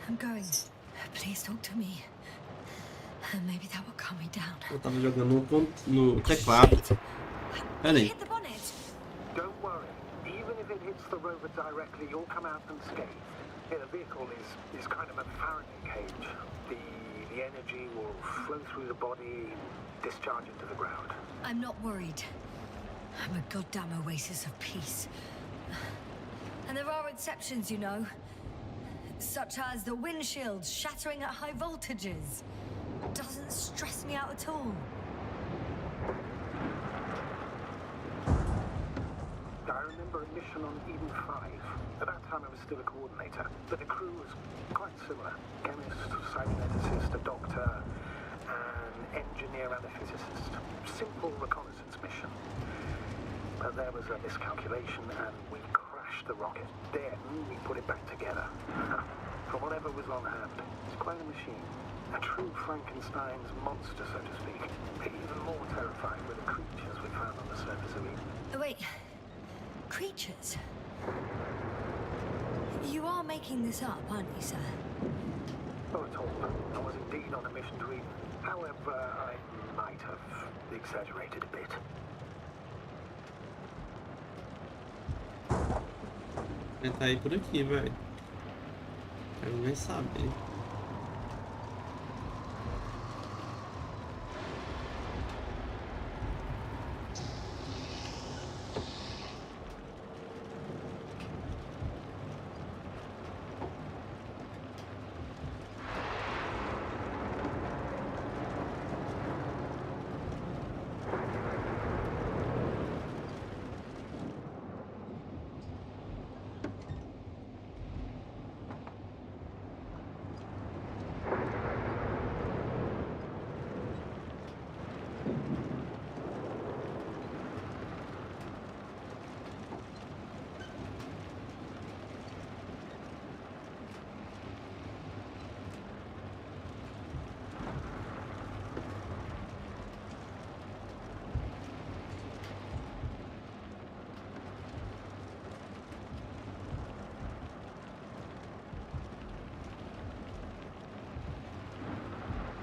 I'm going. Please talk to me. Maybe that will calm me down. Eu tava jogando no teclado. Pera aí. Hit the bonnet. Don't worry. Even if it hits the rover directly, you'll come out unscathed. Yeah, the vehicle is kind of a Faraday cage. The energy will flow through the body, discharge into the ground. I'm not worried. I'm a goddamn oasis of peace. And there are exceptions, you know. Such as the windshield shattering at high voltages. Doesn't stress me out at all. I remember a mission on Eden 5. At that time I was still a coordinator, but the crew was quite similar. Chemist, cyberneticist, a doctor, an engineer and a physicist. Simple reconnaissance mission. But there was a miscalculation and we crashed the rocket. Then we put it back together. From whatever was on hand. It's quite a machine. A true Frankenstein's monster, so to speak. Even more terrifying were the creatures we found on the surface of Eden. Oh, wait. Creatures? You are making this up, aren't you, sir? Not at all. I was indeed on a mission to Eden. However, I might have exaggerated a bit. Ele tá aí por aqui, velho. Quero nem saber.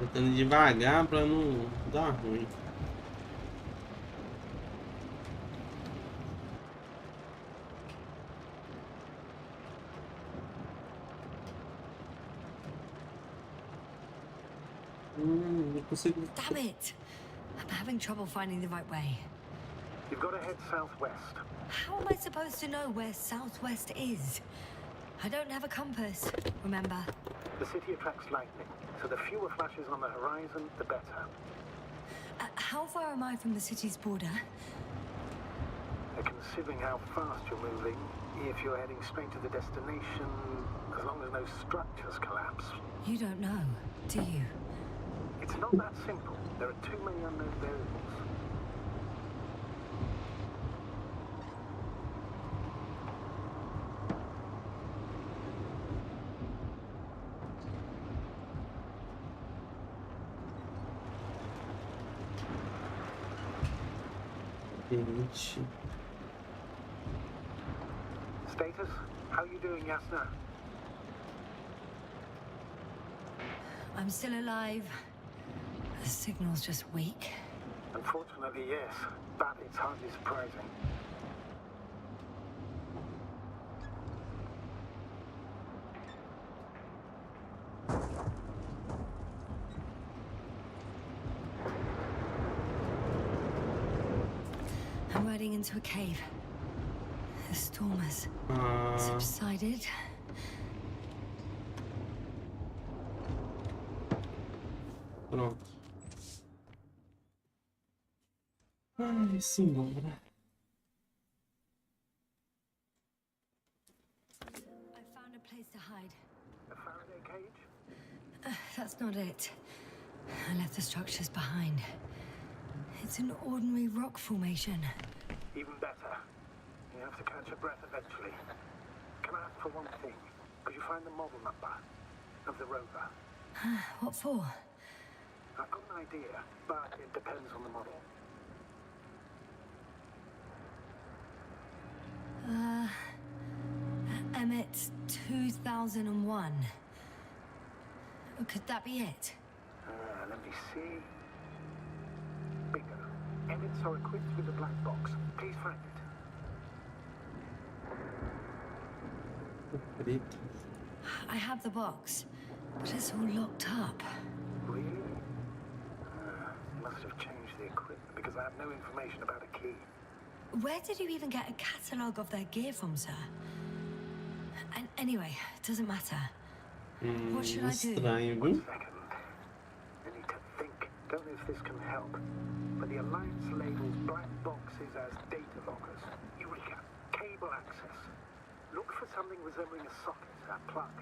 Tentando devagar pra não dar ruim. Não consigo. Damn it! I'm having trouble finding the right way. You've got to head southwest. How am I supposed to know where southwest is? I don't have a compass, remember? The city attracts lightning, so the fewer flashes on the horizon, the better. How far am I from the city's border? Considering how fast you're moving, if you're heading straight to the destination, as long as no structures collapse. You don't know, do you? It's not that simple. There are too many unknown variables. Status? How you doing, Yasna? I'm still alive. The signal's just weak. Unfortunately, yes. But it's hardly surprising. I'm riding into a cave. The storm has subsided. Pronto. Ai, simbora. I found a place to hide. A Faraday cage? That's not it. I left the structures behind. It's an ordinary rock formation. Even better. You have to catch your breath eventually. Can I ask for one thing? Could you find the model number of the rover? What for? I've got an idea, but it depends on the model. Emmet 2001. Could that be it? Let me see. Bingo. Edits are equipped with a black box. Please find it. Preto. I have the box, but it's all locked up. Really? Must have changed the equipment because I have no information about a key. Where did you even get a catalogue of their gear from, sir? And anyway, it doesn't matter. What should I do? Estranho, One viu? second. I need to think. Don't know if this can help. But the Alliance labels black boxes as data lockers. Eureka. Cable access. Look for something resembling a socket, a plug.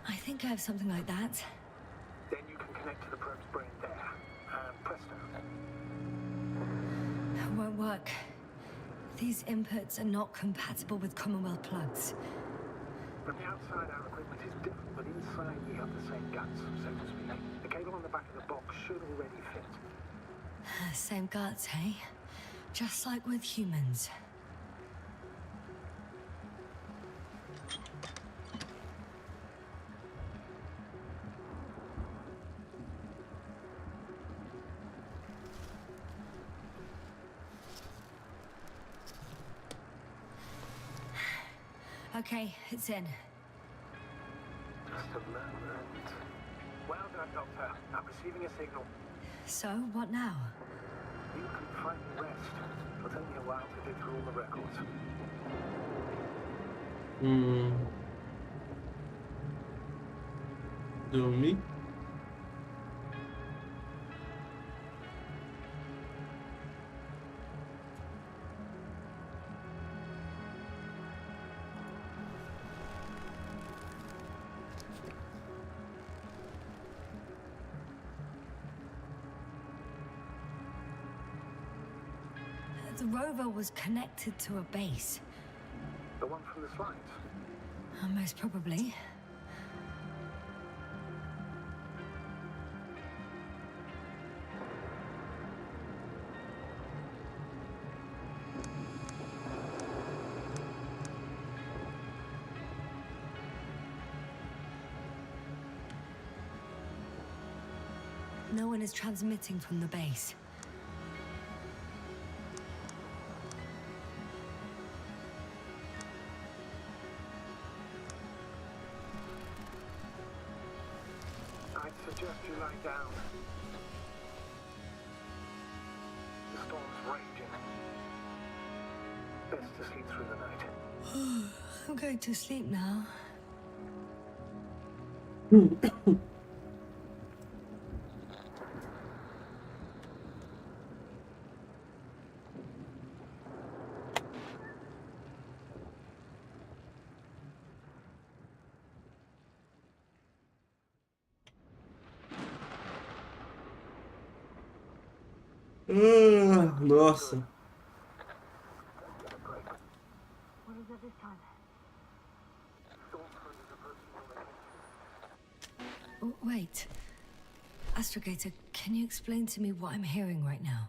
I think I have something like that. Then you can connect to the probe's brain there. And presto. It won't work. These inputs are not compatible with Commonwealth plugs. From the outside, our equipment is different, but inside we have the same guts, so to speak. The cable on the back of the box should already fit. Same guts, eh? Just like with humans. Okay, it's in. Just a moment. Well done, Doctor. I'm receiving a signal. So, what now? You can finally rest. It'll take me a while to dig through all the records. Dormir. The rover was connected to a base. The one from the slides. Most probably. No one is transmitting from the base. I'd suggest you lie down. The storm's raging. Best to sleep through the night. I'm going to sleep now. Nossa. What is it this time? Wait. Astrogator, can you explain to me what I'm hearing right now?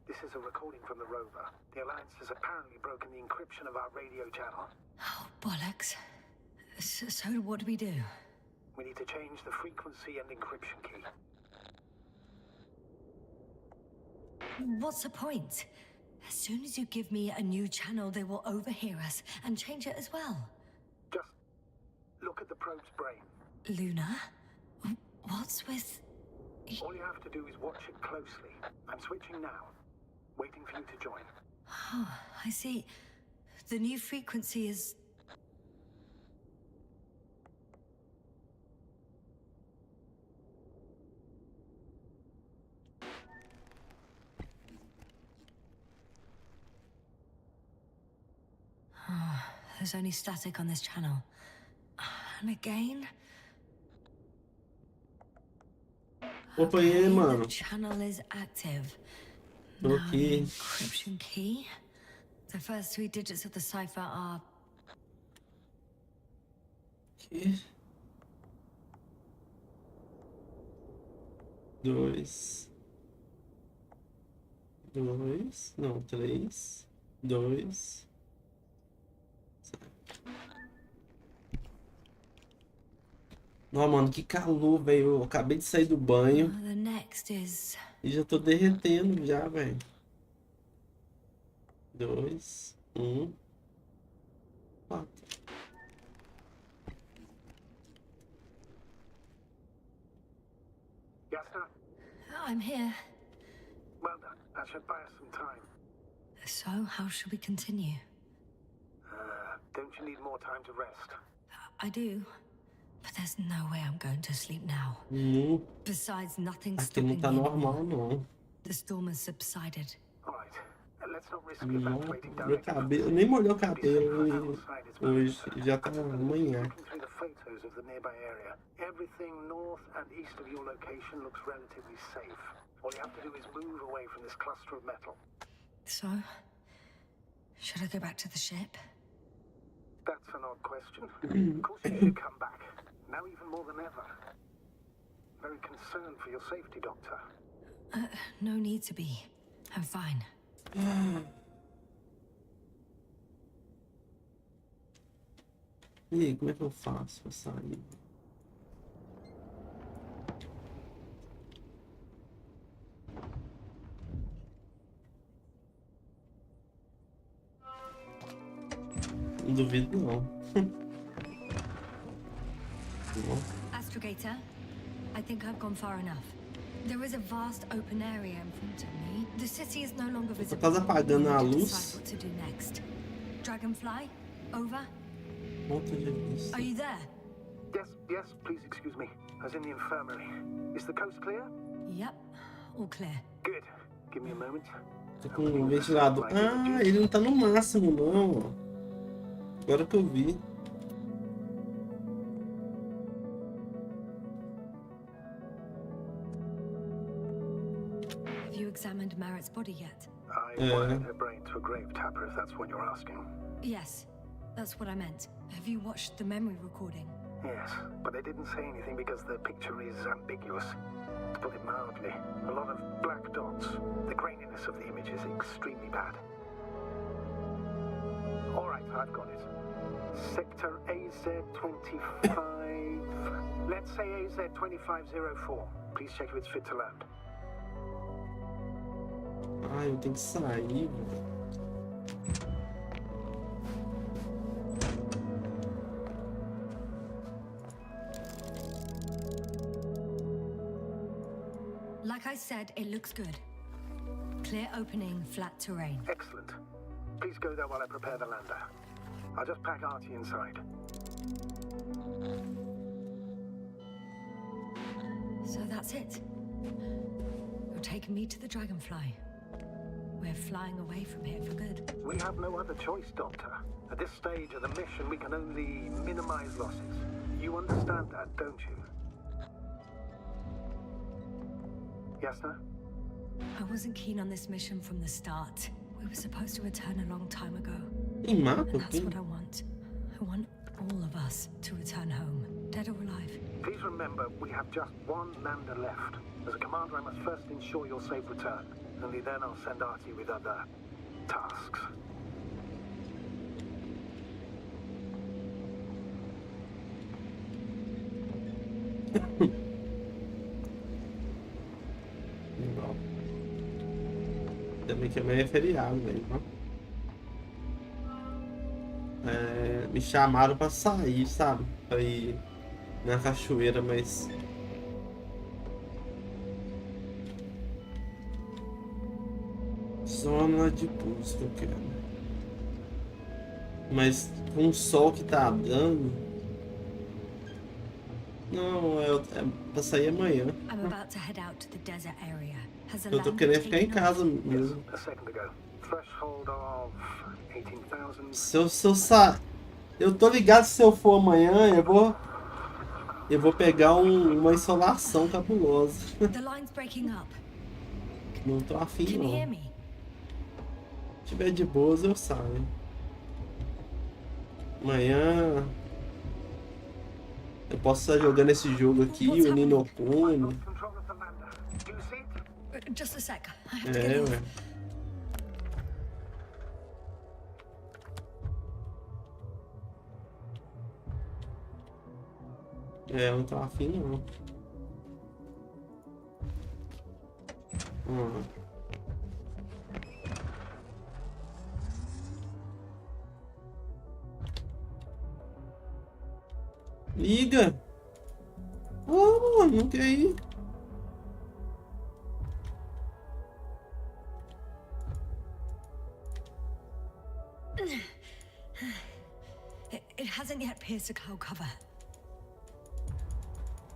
This is a recording from the rover. The Alliance has apparently broken the encryption of our radio channel. Oh, bollocks. So what do we do? We need to change the frequency and encryption key. What's the point? As soon as you give me a new channel, they will overhear us and change it as well. Just look at the probe's brain. Luna? What's with... All you have to do is watch it closely. I'm switching now. Waiting for you to join. Oh, I see. The new frequency is... Oh, there's only static on this channel. And again... Opa, e aí, The mano? channel is active. Tô Now, aqui. encryption key. The first 3 digits of the cipher are... Aqui. 2. 2. Não, 3. 2. Não, mano, que calor, velho. Eu acabei de sair do banho The next is... e já tô derretendo já, velho. 2, 1, 4. Yes, sir? I'm here. Well done. That should buy us some time. So, how should we continue? Don't you need more time to rest? I do. But there's no way I'm going to sleep now. Besides, nothing's Aqui não stopping tá me normal, anymore. não. The storm has subsided. All right. Let's not risk Não, evacuating meu directly. cabelo, eu nem molhei o cabelo hoje, já tá amanhã. Looking through the photos of the nearby area, everything north and east of your location looks relatively safe. All you have to do is move away from this cluster of metal. So, should I go back to the ship? That's an odd question. Of course you should come back. Now even more than ever. Very concerned for your safety, Doctor. No need to be. I'm fine. E aí, como é que eu faço pra sair? Não duvido, não. Astrogator, I think I've gone far enough. There is a vast open area in front of me. The city is no longer visible. Tá apagando a We need to luz. decide what to do next. Dragonfly, over. Ponto de vista. Are you there? Yes, please excuse me. I was in the infirmary. Is the coast clear? Yep, all clear. Good. Give me a moment. Tô com um ventilador. Ah, ele não tá no máximo, não. Ó. Agora que eu vi. Have you examined Merritt's body yet? I wired her brain to a grave tapper, if that's what you're asking. Yes, that's what I meant. Have you watched the memory recording? Yes, but they didn't say anything because the picture is ambiguous. To put it mildly, a lot of black dots. The graininess of the image is extremely bad. All right, I've got it. Sector AZ-25... Let's say AZ-2504. Please check if it's fit to land. Ah, eu tenho que sair, velho. Like I said, it looks good. Clear opening, flat terrain. Excellent. Please go there while I prepare the lander. I'll just pack Artie inside. So that's it. You're taking me to the Dragonfly. We're flying away from here for good. We have no other choice, Doctor. At this stage of the mission, we can only minimize losses. You understand that, don't you? Yes, sir? I wasn't keen on this mission from the start. We were supposed to return a long time ago. Tem mapa And that's aqui? what I want. I want all of us to return home, dead or alive. Please remember, we have just one lander left. As a commander, I must first ensure your safe return. Only then I'll send Artie with other tasks. Legal. Ainda bem que amanhã é feriado, velho. Me chamaram pra sair, sabe? Pra ir na cachoeira, mas... Zona de busca, eu quero. Mas com o sol que tá dando... Não, é pra sair amanhã. I'm about to head out to the desert area. Has the Eu tô land querendo ficar em taken casa off? mesmo. A second ago. Threshold of 18,000. Se eu sair... Eu tô ligado que se eu for amanhã, eu vou pegar uma insolação cabulosa. The line's breaking up. Não tô afim, Can you hear não. me? Se tiver de boas, eu saio. Amanhã... Eu posso estar jogando esse jogo aqui, o Nino Kuni. Control of the lander. Do you see it? Just a sec. I have to get É, off. ué. É, eu não tô afim não. Liga! Oh, não quer ir. It hasn't yet pierced the cloud cover.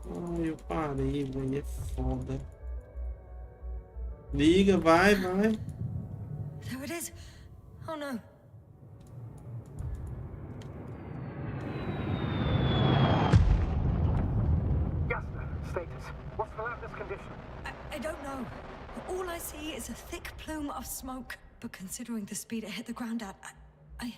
Ai, eu parei, velho. É foda. Liga, vai, vai. There it is. Oh no. Jasper, status. What's the lander's condition? I don't know. All I see is a thick plume of smoke. But considering the speed it hit the ground at, I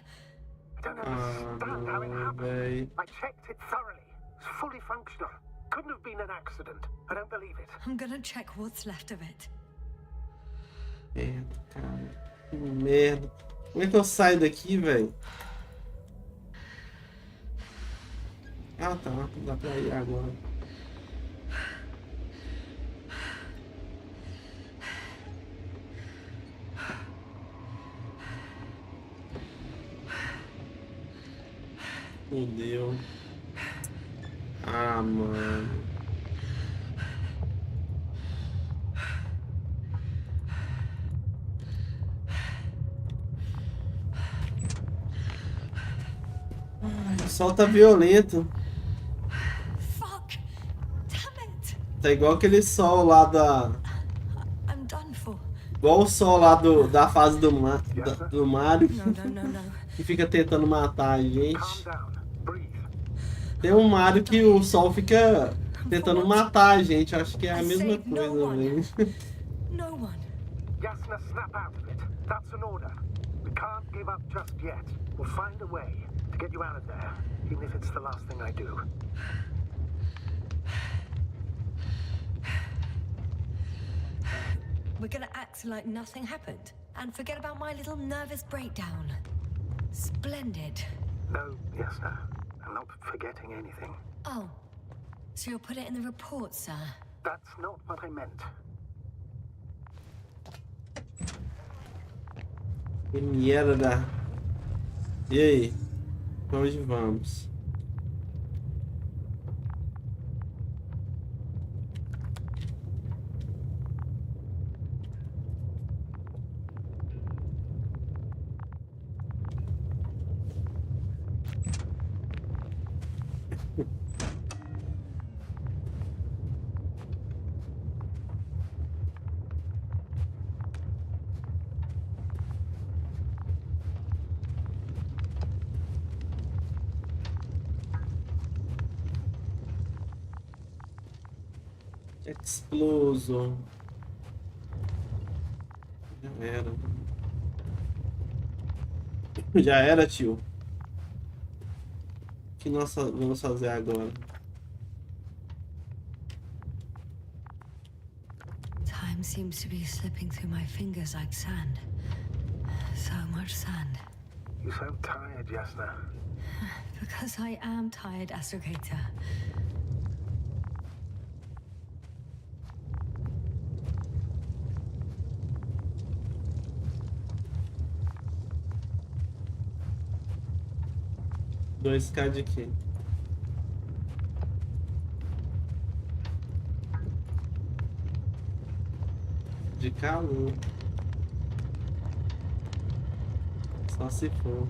don't understand how it happened. Véi. I checked it thoroughly. It's fully functional. Couldn't have been an accident. I don't believe it. I'm gonna check what's left of it. Merda, cara. Que merda. Como é que eu saio daqui, velho? Ah, tá. Não dá pra ir agora. Fudeu. Ah, mano. Ai, o sol tá violento. Fuck! Damn it! Tá igual aquele sol lá da... I'm done for. Igual o sol lá da fase do Mario. No. Que fica tentando matar a gente. Calm down. Breathe. Tem um Mario que o sol fica tentando matar a gente. Acho que é a mesma saved no coisa, one. velho. No one. Jasna, snap out of it. That's an order. We can't give up just yet. We'll find a way to get you out of there, even if it's the last thing I do. We're gonna act like nothing happened and forget about my little nervous breakdown. Splendid. No, Jasna. I'm not forgetting anything. Oh, so you'll put it in the report, sir? That's not what I meant. Que merda. E aí? Pra onde vamos? Exploso. Já era. Já era, tio. O que nós vamos fazer agora? Time seems to be slipping through my fingers like sand. So much sand. You sound tired, Jasna. Because I am tired, Astrogator. Dois K de quê? De calor. Só se for.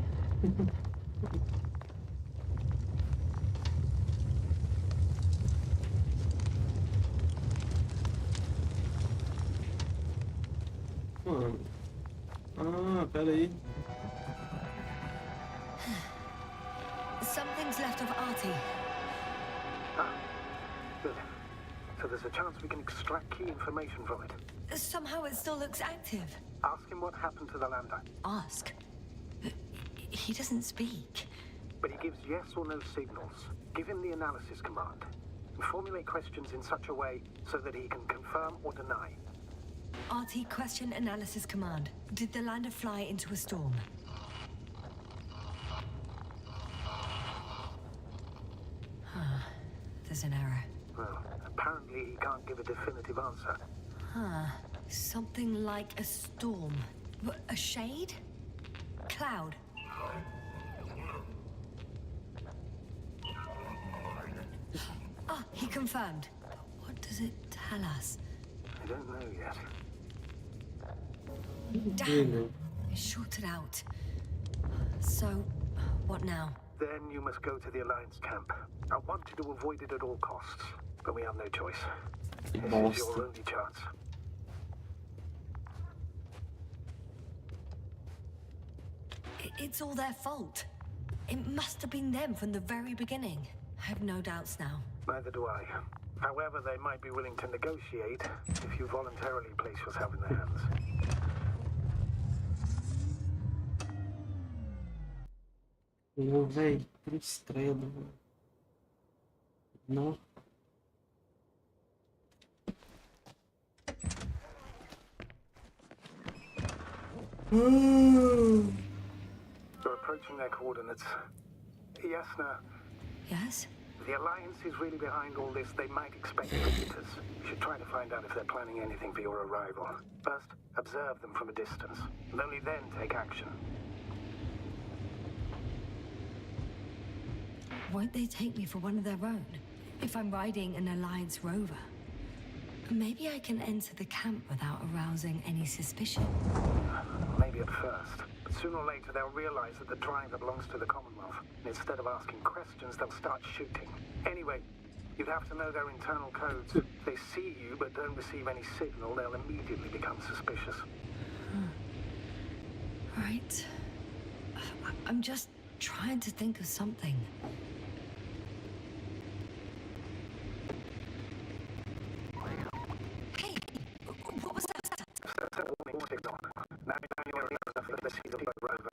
Mano. Ah, pera aí. Something's left of Artie. Ah, good. So there's a chance we can extract key information from it. Somehow it still looks active. Ask him what happened to the lander. Ask. He doesn't speak. But he gives yes or no signals. Give him the analysis command. And formulate questions in such a way so that he can confirm or deny. Artie, question analysis command. Did the lander fly into a storm? The there's an error. Well, apparently he can't give a definitive answer. Huh. Something like a storm. A shade? Cloud. Ah, he confirmed. What does it tell us? I don't know yet. Damn. It shorted out. So, what now? Then you must go to the Alliance camp. I want you to avoid it at all costs, but we have no choice. This is your only chance. It's all their fault. It must have been them from the very beginning. I have no doubts now. Neither do I. However, they might be willing to negotiate if you voluntarily place yourself in their hands. Eu, velho, cruz credo, velho. Não. You're approaching their coordinates. Yasna, Yes? the Alliance is really behind all this. They might expect visitors. You should try to find out if they're planning anything for your arrival. First, observe them from a distance, and only then take action. Won't they take me for one of their own? If I'm riding an Alliance rover? Maybe I can enter the camp without arousing any suspicion. Maybe at first, but sooner or later they'll realize that the driver belongs to the Commonwealth. And instead of asking questions, they'll start shooting. Anyway, you'd have to know their internal codes. If they see you but don't receive any signal, they'll immediately become suspicious. Right. I'm just trying to think of something. Hey, what was that? That's a warning signal. Now you're near enough that they see the rover.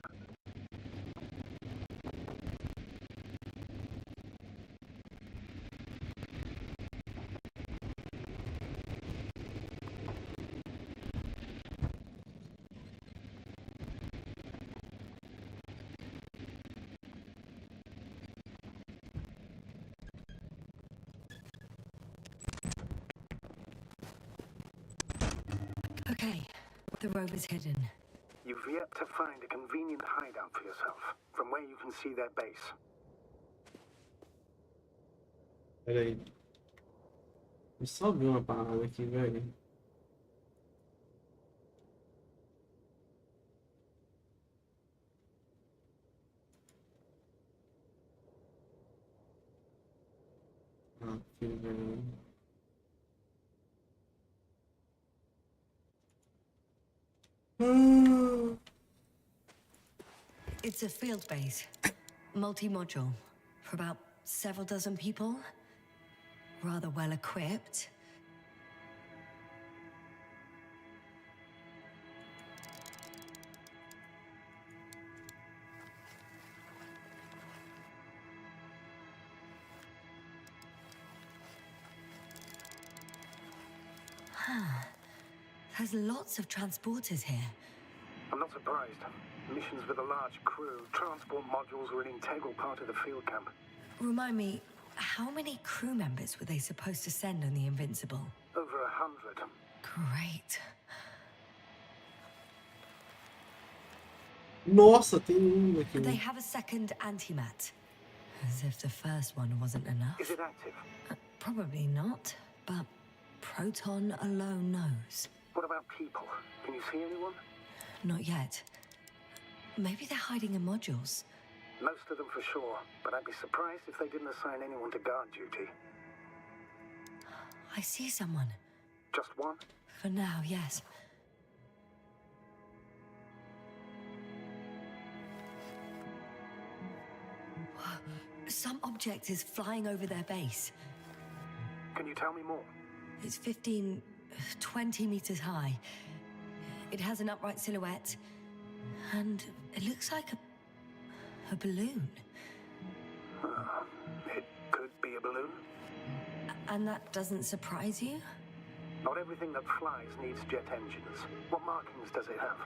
Okay, the rover's hidden. You've yet to find a convenient hideout for yourself, from where you can see their base. Pera aí. Eu só vi uma parada aqui, velho. Aqui, velho. It's a field base, multi-module, for about several dozen people. Rather well equipped. There's lots of transporters here. I'm not surprised. Missions with a large crew, transport modules are an integral part of the field camp. Remind me, how many crew members were they supposed to send on the Invincible? Over 100. Great. Nossa, tem aqui. They have a second antimat. As if the first one wasn't enough. Is it active? Probably not, but Proton alone knows. What about people? Can you see anyone? Not yet. Maybe they're hiding in modules. Most of them for sure, but I'd be surprised if they didn't assign anyone to guard duty. I see someone. Just one? For now, yes. Some object is flying over their base. Can you tell me more? It's 15, 20 meters high. It has an upright silhouette, and it looks like a balloon. It could be a balloon. And that doesn't surprise you? Not everything that flies needs jet engines. What markings does it have?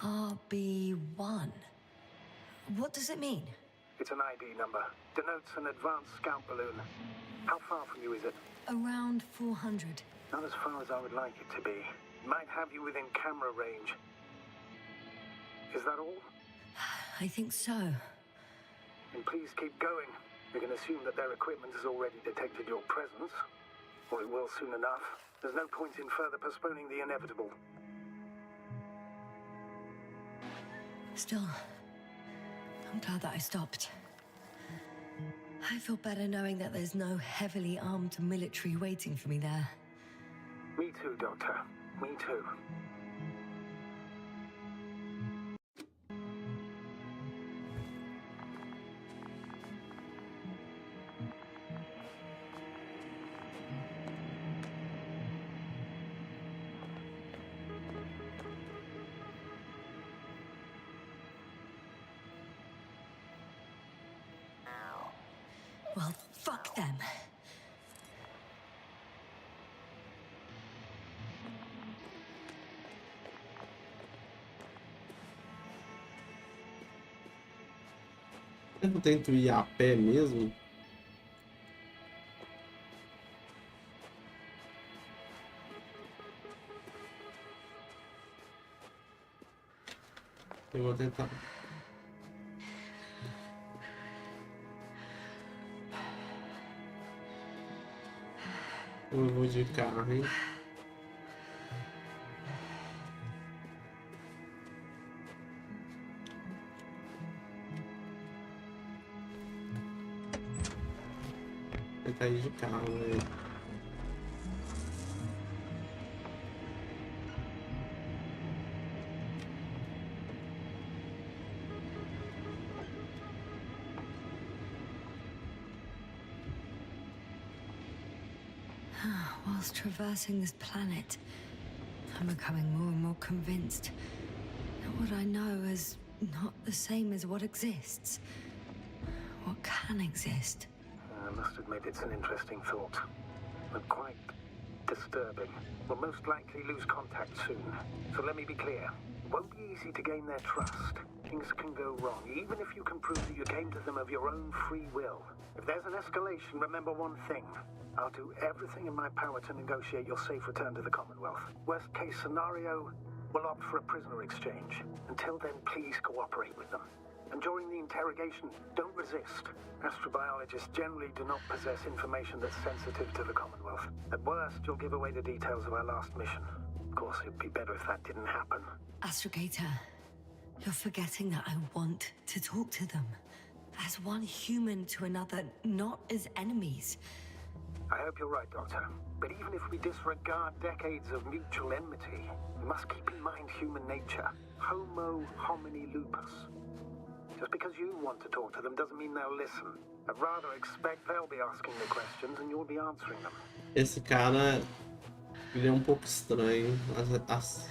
RB1. What does it mean? It's an ID number. Denotes an advanced scout balloon. How far from you is it? Around 400. Not as far as I would like it to be. Might have you within camera range. Is that all? I think so. And please keep going. We can assume that their equipment has already detected your presence. Or it will soon enough. There's no point in further postponing the inevitable. Still, I'm glad that I stopped. I feel better knowing that there's no heavily armed military waiting for me there. Me too, Doctor. Me too. Well, fuck them. Eu não tento ir a pé mesmo. Eu vou tentar. Eu vou de carro, hein? Tentar ir de carro, velho. Whilst traversing this planet, I'm becoming more and more convinced that what I know is not the same as what exists. What can exist. I must admit it's an interesting thought. And quite disturbing. We'll most likely lose contact soon. So let me be clear. It won't be easy to gain their trust. Things can go wrong, even if you can prove that you came to them of your own free will. If there's an escalation, remember one thing. I'll do everything in my power to negotiate your safe return to the Commonwealth. Worst case scenario, we'll opt for a prisoner exchange. Until then, please cooperate with them. And during the interrogation, don't resist. Astrobiologists generally do not possess information that's sensitive to the Commonwealth. At worst, you'll give away the details of our last mission. Of course, it'd be better if that didn't happen. Astrogator, you're forgetting that I want to talk to them. As one human to another, not as enemies. I hope you're right, Doctor. But even if we disregard decades of mutual enmity, we must keep in mind human nature. Homo homini lupus. Just because you want to talk to them doesn't mean they'll listen. I'd rather expect they'll be asking the questions and you'll be answering them. Esse cara, ele é um pouco estranho. As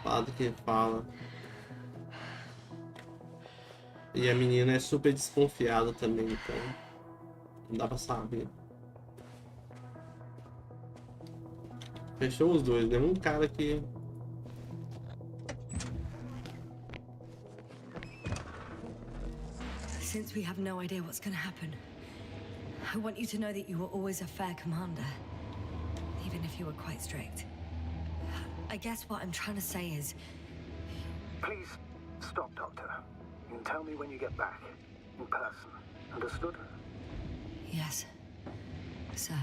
palavras que ele fala. E a menina é super desconfiada também, então não dá pra saber. Fechou os dois, né? Um cara que... Since we have no idea what's gonna happen, I want you to know that you were always a fair commander, even if you were quite strict. I guess what I'm trying to say is... Please, stop, Doctor. You can tell me when you get back. In person. Understood? Yes, sir.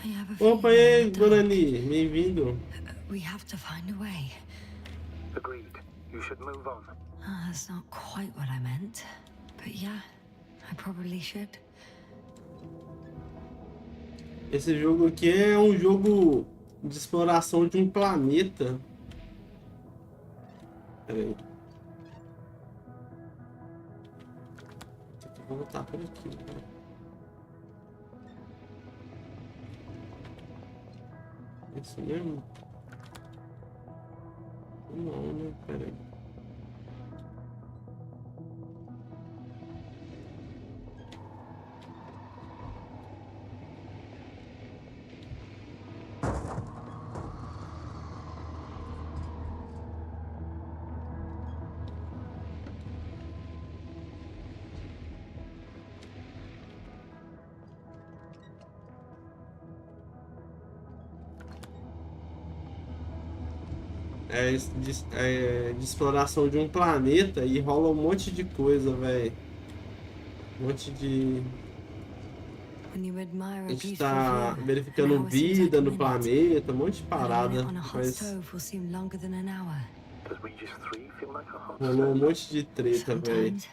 I have a Opa, feeling e aí, in the dark. Guarani, bem-vindo. We have to find a way. Agreed. You should move on. That's not quite what I meant. But yeah, I probably should. Esse jogo aqui é um jogo de exploração de um planeta. Pera aí. Tem que voltar por aqui, né? Isso mesmo? Não, né? Pera aí. De exploração de um planeta e rola um monte de coisa, velho. Um monte de... When you admire A a gente beautiful tá view, verificando an hour seems vida like a no minute. planeta, um monte de But a minute parada. on a hot Mas stove will seem longer than an hour. Does Regis 3 feel like a hot rolou um stove? monte de treta, velho. Sometimes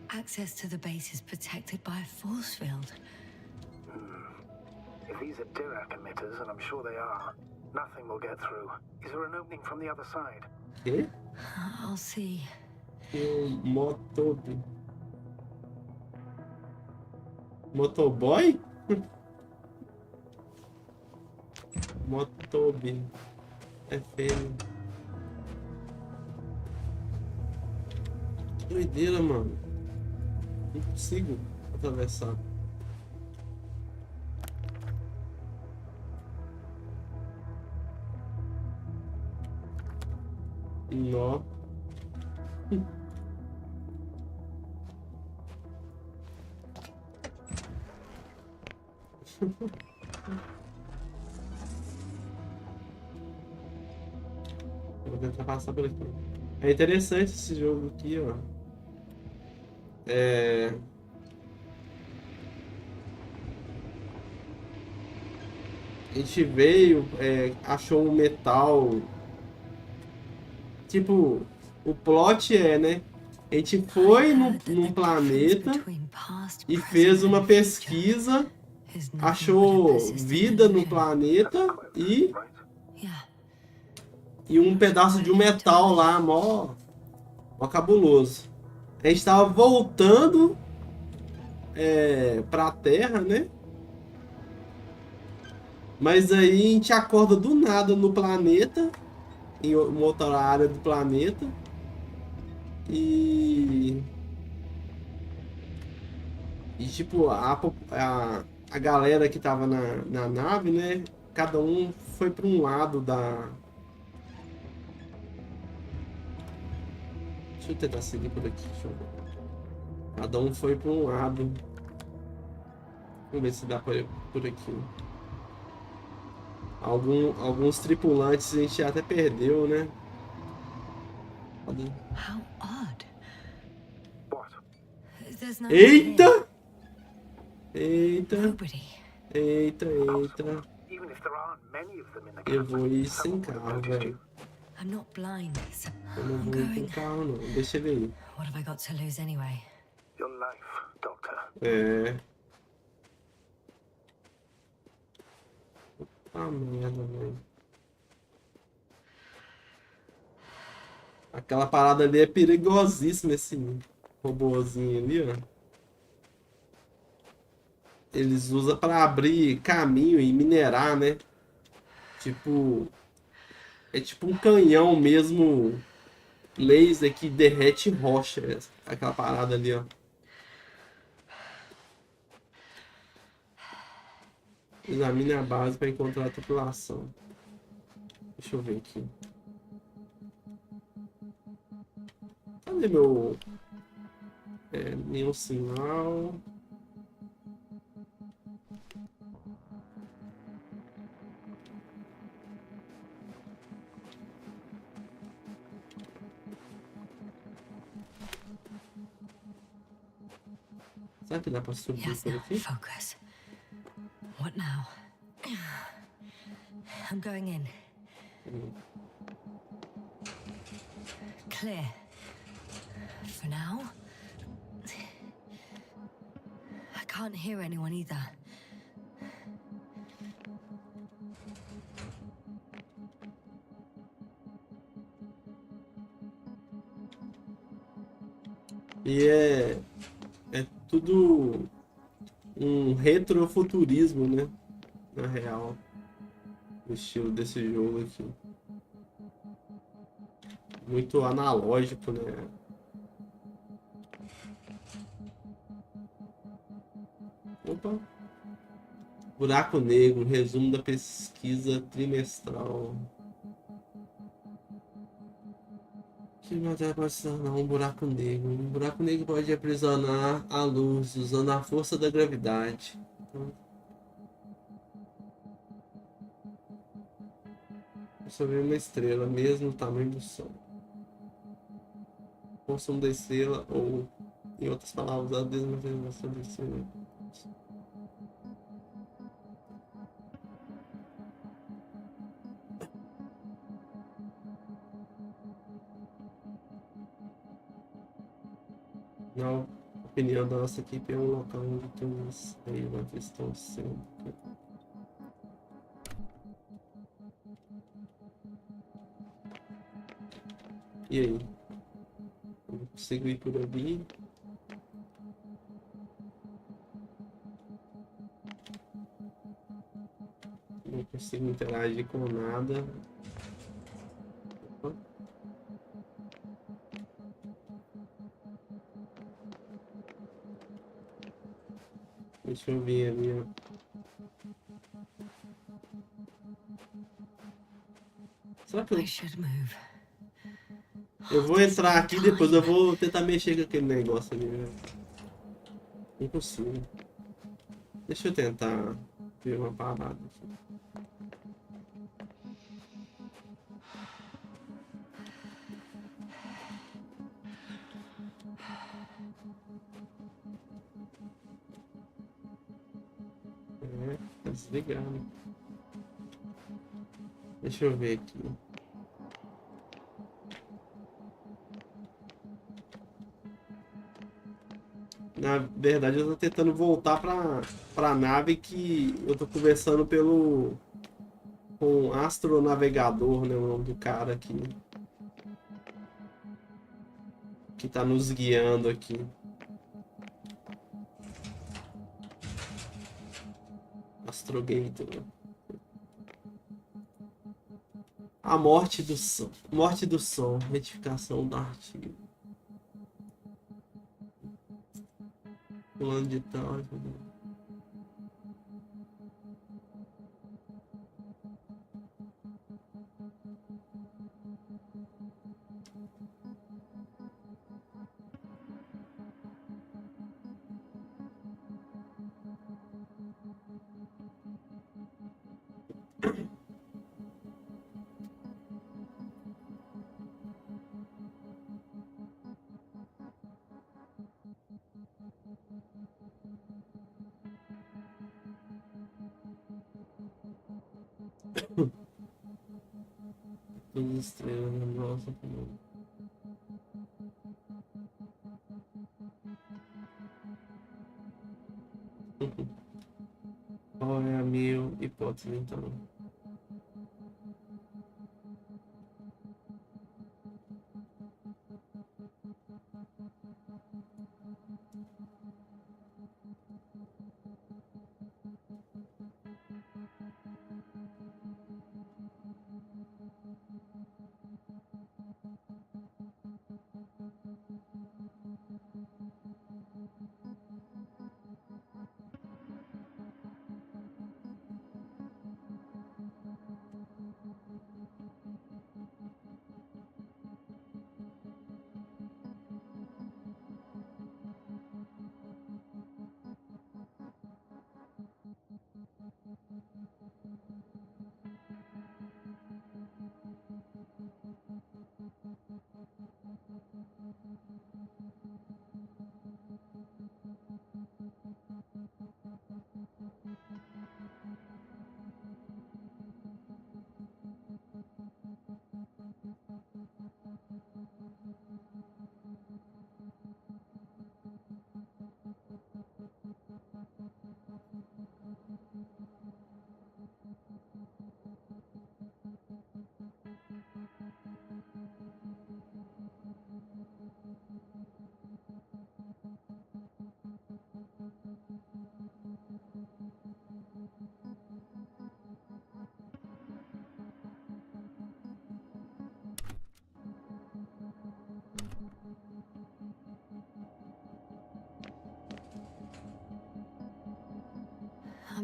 access to the base is protected by a force field. If these are Dirac emitters, and I'm sure they are, nothing will get through. Is there an opening from the other side? Que? I'll see. Motoboy? Motobi. É feio. Que doideira, mano. Não consigo atravessar. Nó. Vou tentar passar por aqui. É interessante esse jogo aqui, ó. A gente veio, achou um metal. Tipo, o plot né? A gente foi num planeta e fez uma pesquisa, achou vida no planeta e um pedaço de um metal lá, mó cabuloso. A gente tava voltando pra Terra, né? Mas aí a gente acorda do nada no planeta, em uma outra área do planeta. E tipo, a galera que tava na nave, né? Cada um foi para um lado da... Deixa eu tentar seguir por aqui. Deixa eu ver. Cada um foi para um lado. Vamos ver se dá por aqui. Alguns tripulantes a gente até perdeu, né? How odd. What? There's no one here. Eita! Eita! Nobody. Eita! Even if there aren't many of them in the Eu camp, vou ir sem someone would have carro, noticed velho. you. I'm not blind, so Eu não I'm vou ir com going. carro, não. Deixa ele aí. What have I got to lose anyway? Your life, Doctor. Ah, merda, velho. Aquela parada ali é perigosíssima, esse robôzinho ali, ó. Eles usam pra abrir caminho e minerar, né? Tipo... É tipo um canhão mesmo, laser que derrete rocha. Aquela parada ali, ó. Examine a base para encontrar a tripulação. Deixa eu ver aqui. Cadê meu... nenhum sinal. Será que dá pra subir Yes, por now aqui? focus. What now? I'm going in. Clear. For now. I can't hear anyone either. E é tudo um retrofuturismo, né? Na real, o estilo desse jogo aqui. Muito analógico, né? Opa! Buraco negro, resumo da pesquisa trimestral. Que matéria pode se tornar um buraco negro? Um buraco negro pode aprisionar a luz usando a força da gravidade. Então, sobre uma estrela, mesmo o tamanho do Sol. O consumo da estrela, ou, em outras palavras, a desmaterialização da estrela. Na opinião da nossa equipe, é um local onde temos aí uma questão sendo. E aí? Eu consigo ir por ali? Não consigo interagir com nada. Opa. Deixa eu ver ali, ó. Será que I should move. eu vou entrar aqui, depois eu vou tentar mexer com aquele negócio ali, né? Não consigo. Deixa eu tentar ver uma parada aqui. Tá desligado. Deixa eu ver aqui. Na verdade, eu tô tentando voltar pra nave que eu tô conversando com astronavegador, né? O nome do cara aqui. Que tá nos guiando aqui. Astrogator. A morte do som. Morte do som. Retificação do artigo. Plano de tal. Todas as estrelas na nossa. Qual é a minha hipótese então?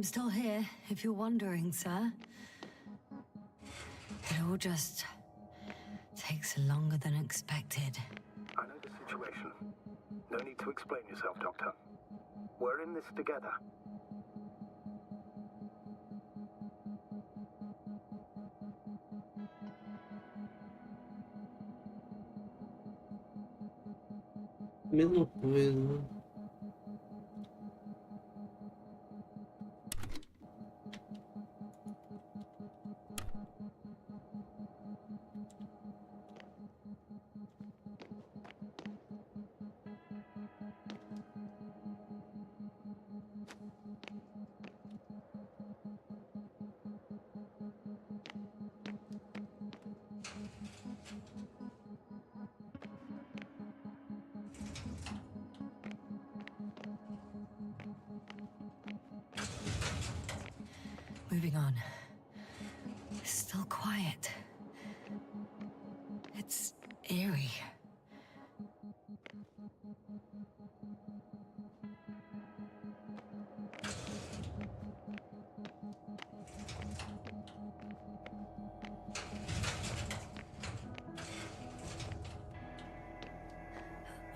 I'm still here, if you're wondering, sir. It all just takes longer than expected. I know the situation. No need to explain yourself, Doctor. We're in this together. Mesma coisa. Moving on. Still quiet. It's eerie.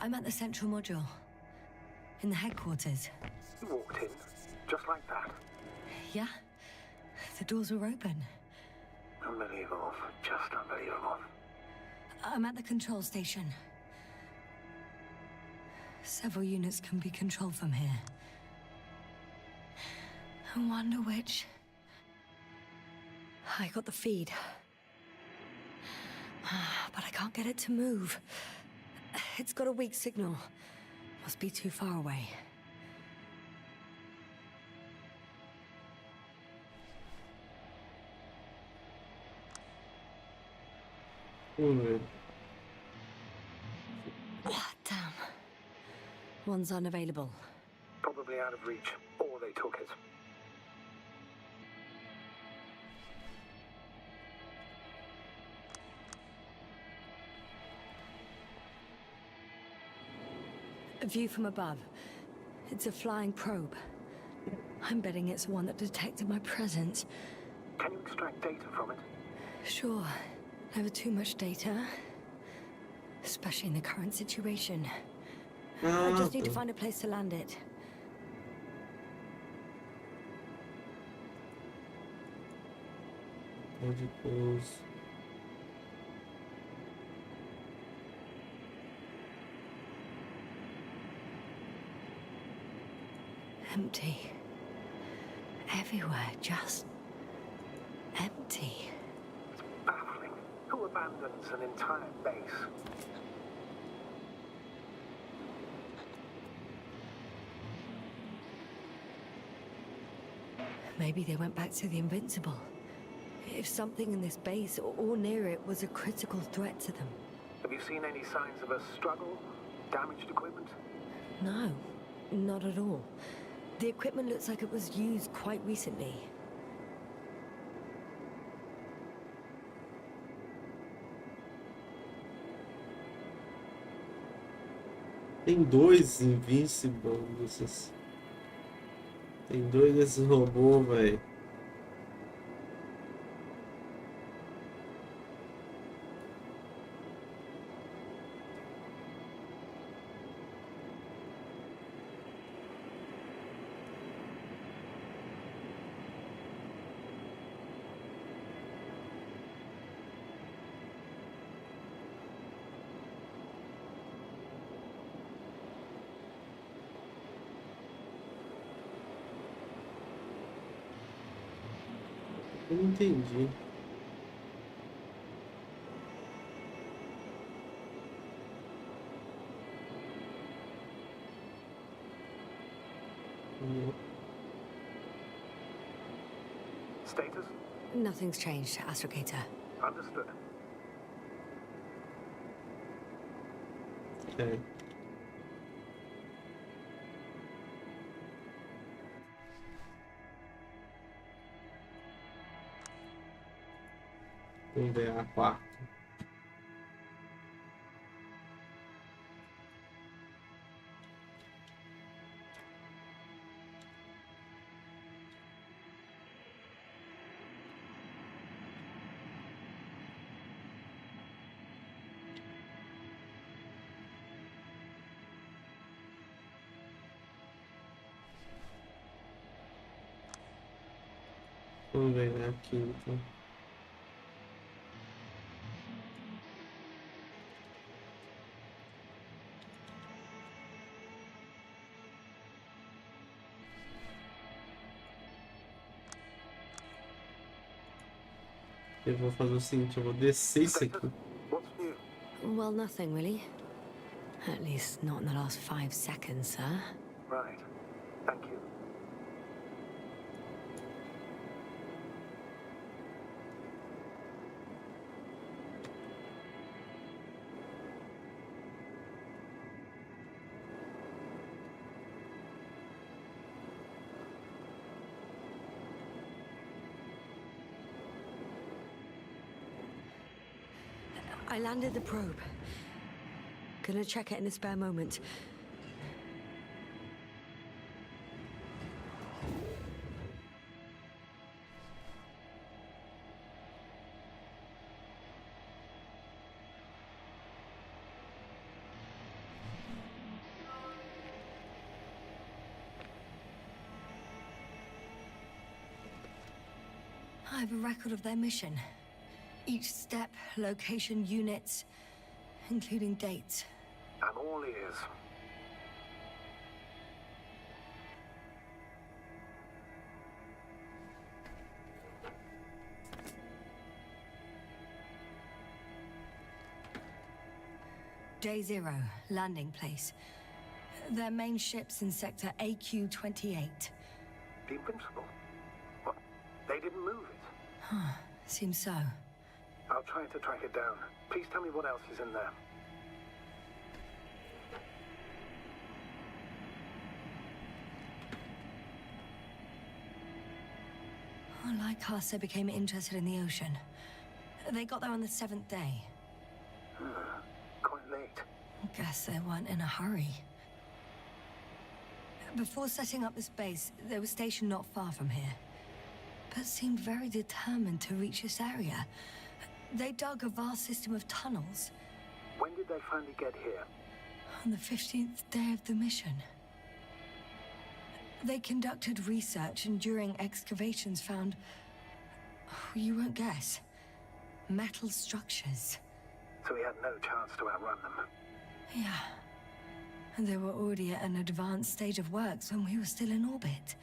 I'm at the central module. In the headquarters. You walked in, just like that. Yeah? The doors were open. Unbelievable. Just unbelievable. I'm at the control station. Several units can be controlled from here. I wonder which... I got the feed. But I can't get it to move. It's got a weak signal. Must be too far away. Vamos ver. Damn. One's unavailable. Probably out of reach, or they took it. A view from above. It's a flying probe. I'm betting it's the one that detected my presence. Can you extract data from it? Sure. Never too much data. Especially in the current situation. I just need to find a place to land it. Pode pôs. Empty. Everywhere, just empty. It's baffling. Who abandons an entire base? Maybe they went back to the Invincible. If something in this base or near it was a critical threat to them. Have you seen any signs of a struggle? Damaged equipment? No, not at all. The equipment looks like it was used quite recently. Tem dois Invincible desses. Tem dois desses robôs, velho. Eu não entendi. Status? Nothing's changed, Astrogator. Understood. Okay. Vamos ver a quarta. Vamos ver aqui então. Eu vou fazer o seguinte, eu vou descer isso aqui. What's new? Well, nothing really. At least not in the last 5 seconds, sir. Right. Thank you. I landed the probe. Gonna check it in a spare moment. I have a record of their mission. Each step, location, units, including dates. I'm all ears. Day 0, landing place. Their main ship's in sector AQ-28. The Invincible? What? They didn't move it? Seems so. I'll try to track it down. Please tell me what else is in there. Like us, they became interested in the ocean. They got there on the 7th day. Quite late. Guess they weren't in a hurry. Before setting up this base, they were stationed not far from here, but seemed very determined to reach this area. They dug a vast system of tunnels. When did they finally get here? On the 15th day of the mission. They conducted research and during excavations found, you won't guess, metal structures. So we had no chance to outrun them. Yeah. And they were already at an advanced stage of works when we were still in orbit.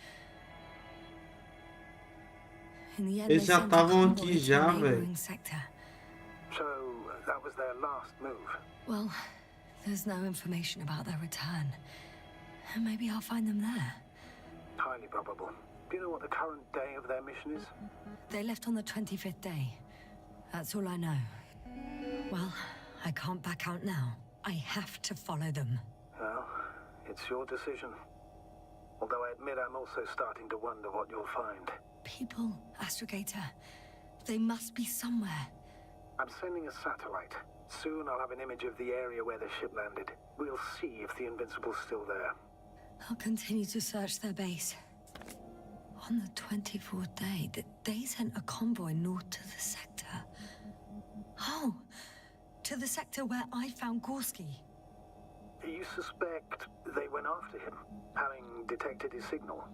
In the end, Eles já estavam aqui já, velho. So that was their last move. Well, there's no information about their return. Maybe I'll find them there. Highly probable. Do you know what the current day of their mission is? They left on the 25th day. That's all I know. Well, I can't back out now. I have to follow them. Well, it's your decision. Although I admit I'm also starting to wonder what you'll find. People, Astrogator. They must be somewhere. I'm sending a satellite. Soon I'll have an image of the area where the ship landed. We'll see if the Invincible's still there. I'll continue to search their base. On the 24th day, they sent a convoy north to the sector. Oh, to the sector where I found Gorski. You suspect they went after him, having detected his signal?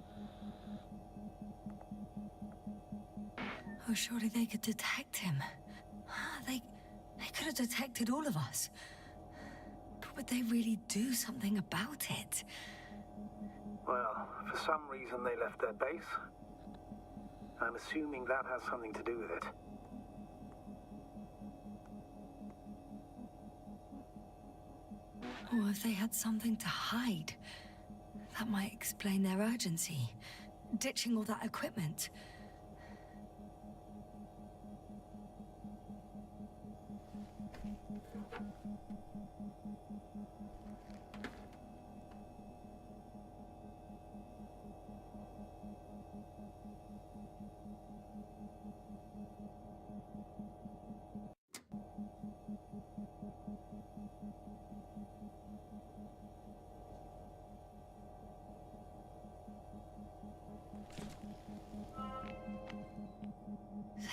Oh, surely they could detect him. They could have detected all of us. But would they really do something about it? Well, for some reason they left their base. I'm assuming that has something to do with it. Or if they had something to hide, that might explain their urgency, ditching all that equipment.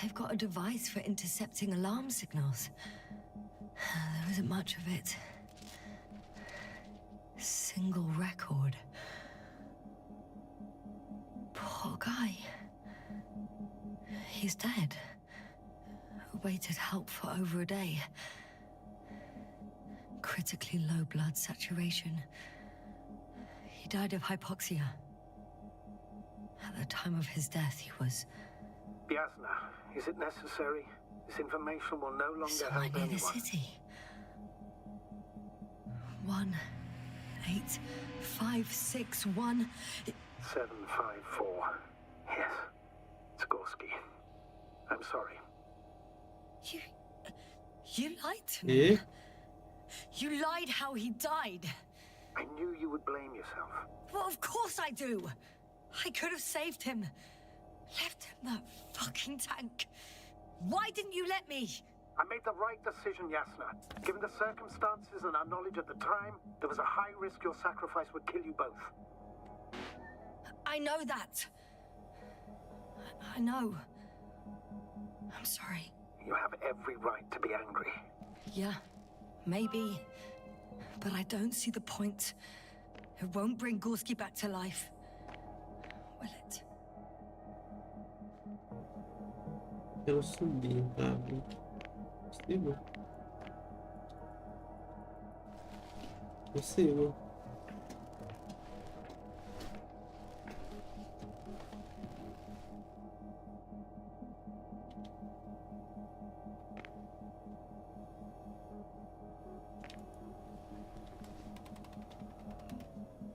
They've got a device for intercepting alarm signals. There isn't much of it. Single record. Poor guy. He's dead. Awaited help for over a day. Critically low blood saturation. He died of hypoxia. At the time of his death, he was... Yasna, is it necessary? This information will no longer So I help near anyone. the city. 18561. 754. Yes. Skorsky. I'm sorry. You lied to me. E? You lied how he died. I knew you would blame yourself. Well, of course I do. I could have saved him. Left him that fucking tank. Why didn't you let me? I made the right decision, Yasna. Given the circumstances and our knowledge at the time, there was a high risk your sacrifice would kill you both. I know that. I know. I'm sorry. You have every right to be angry. Yeah, maybe. But I don't see the point. It won't bring Gorski back to life. Will it? Quero subir, sabe? Possível? Possível.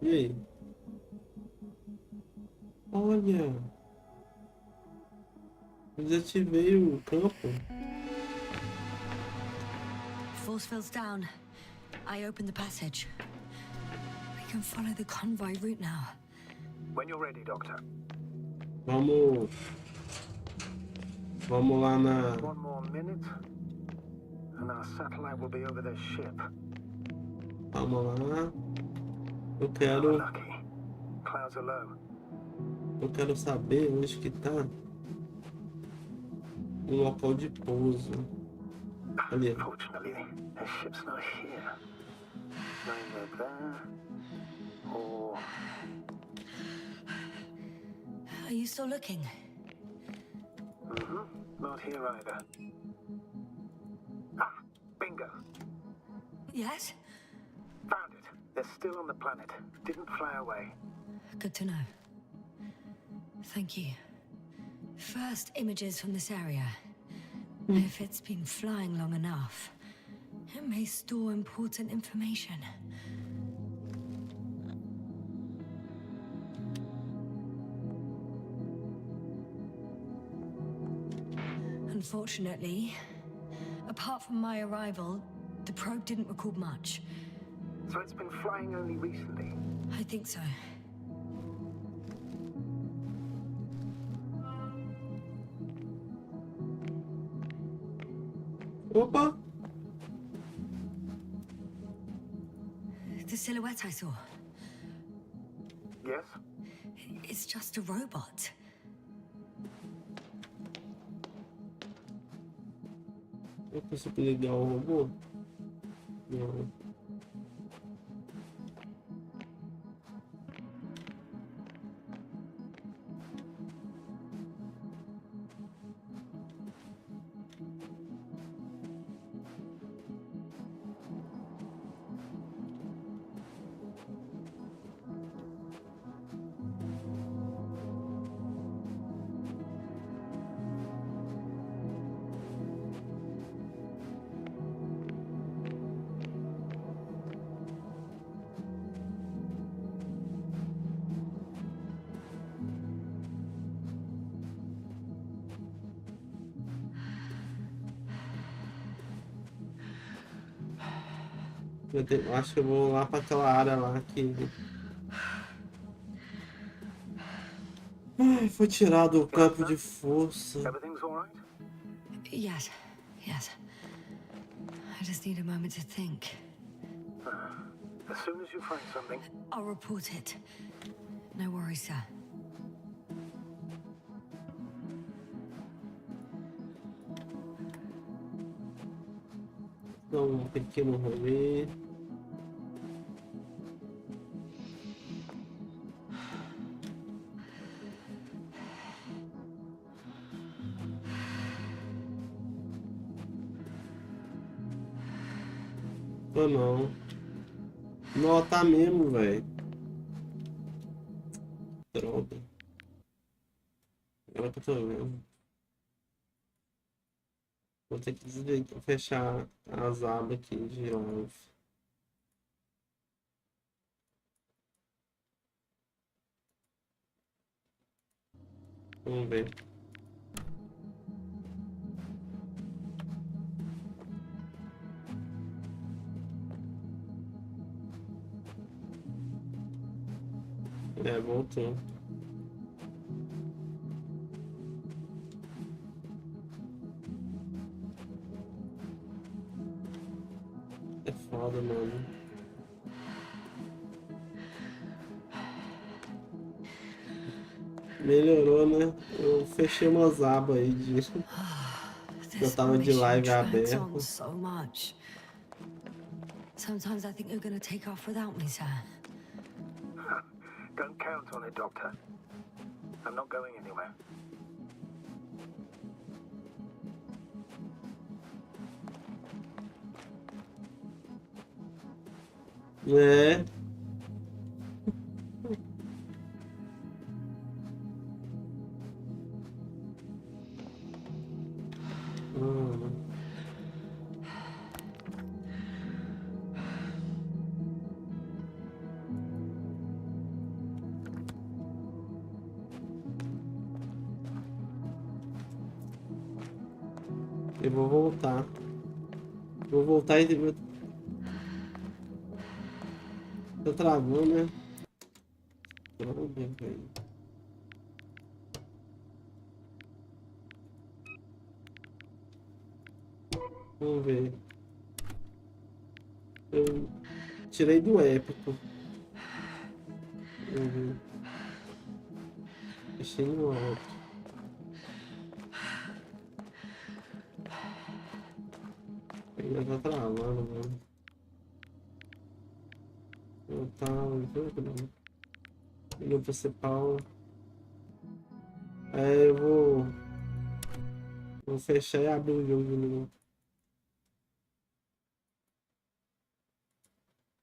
E aí? Olha! Eu desativei o campo. Force field's down. I opened the passage. We can follow the convoy route now. When you're ready, Doctor. Vamos lá na... One more minute, and our satellite will be over their ship. Vamos lá. Eu We're quero lucky. Clouds are low. saber onde que tá o local de pouso. Ali. Fortunately, their ship's not here. Neither there or... Are you still looking? Not here either. Ah, bingo. Yes? Found it. They're still on the planet. Didn't fly away. Good to know. Thank you. First images from this area. If it's been flying long enough, it may store important information. Unfortunately, apart from my arrival, the probe didn't record much. So it's been flying only recently. I think so. Opa! The silhouette I saw. Yes? It's just a robot. Eu consigo ligar o robô? Não. Acho que eu vou lá para aquela área lá que... Ai, foi tirado o campo de força. Everything's all right? Yes, yes. I just need a moment to think. As soon as you find something, I'll report it. No worries, sir. Dá um pequeno rolê. Tô não. Não, tá mesmo, velho. Droga. Agora que eu tô vendo. Vou ter que fechar as abas aqui de live. Vamos ver. É, voltou. É foda, mano. Melhorou, né? Eu fechei umas abas aí de... Eu This tava de mission live drags on aberta. so much. Sometimes I think you're gonna take off without me, sir. Don't count on it, Doctor. I'm not going anywhere. É. Hum. Eu vou voltar. Vou voltar e... Tá travando, né? Droga, velho. Vamos ver. Eu tirei do épico. Uhum. Deixei no alto. Ainda tá travando, mano. Não tá... Não. Liga pra ser pau. É, eu vou fechar e abrir o jogo de novo.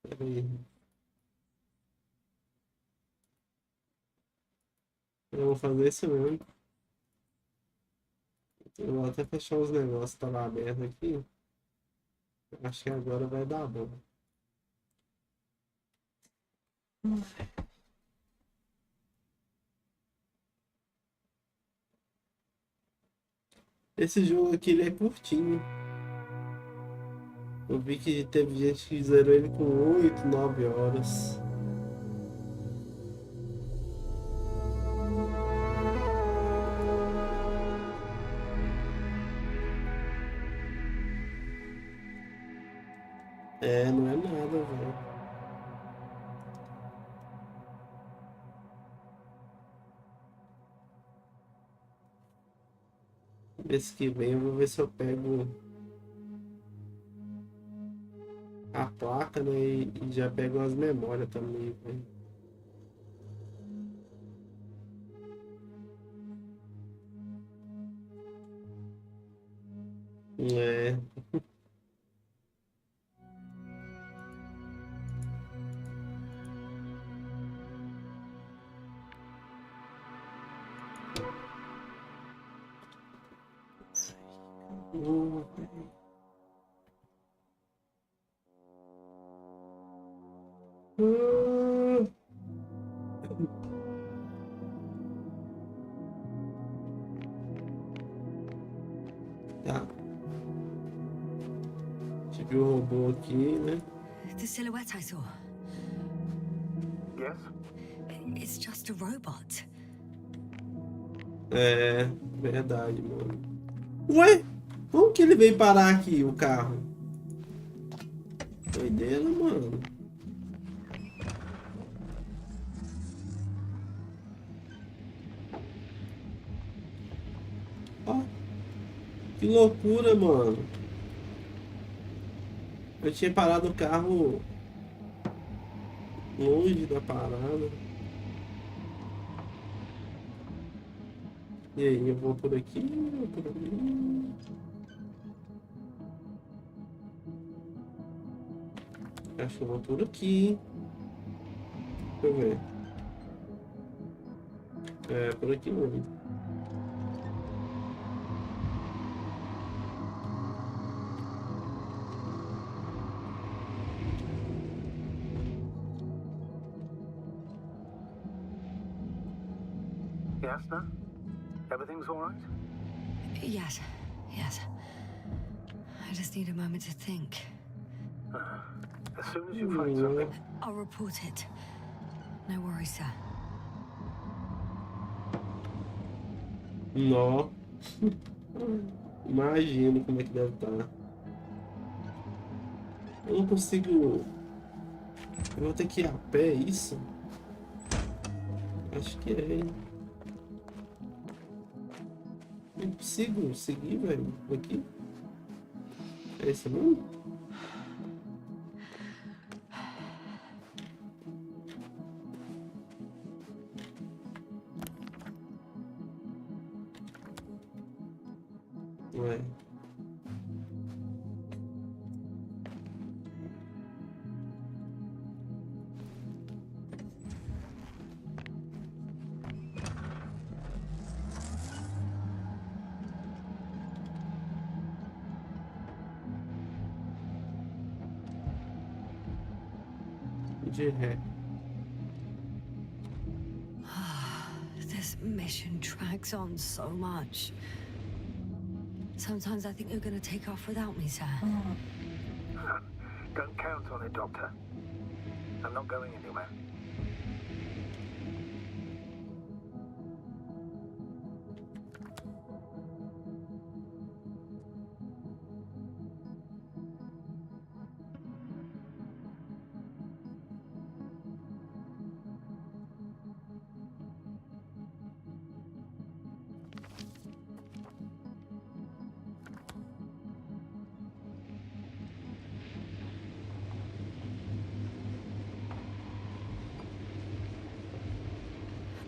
Pera aí. Eu vou fazer isso mesmo. Eu vou até fechar os negócios que estavam abertos aqui. Acho que agora vai dar bom. Esse jogo aqui ele é curtinho. Eu vi que teve gente que zerou ele com 8, 9 horas. É, não é nada, velho. Mês que vem eu vou ver se eu pego a placa, né? E já pego as memórias também, velho. É. Velho. Tá. Tive o robô aqui, né? The silhouette I saw. Yes? It's just a robot. É, verdade, mano. Ué? Como que ele veio parar aqui, o carro? Doideira, mano. Ó, que loucura, mano. Eu tinha parado o carro longe da parada. E aí, eu vou por aqui, vou por ali. Acho que eu vou por aqui, hein? Deixa eu ver. É, por aqui mesmo. Yes, sir? Everything's all right? Yes, yes. I just need a moment to think. As soon as you find something, I'll report it. No worries, sir. Nó. Imagino como é que deve estar. Eu não consigo. Eu vou ter que ir a pé, isso? Acho que é, hein? Não consigo seguir, velho. Aqui. É esse mesmo? Ué. De ré. This mission drags on so much. Sometimes I think you're gonna take off without me, sir. don't count on it, Doctor. I'm not going anywhere.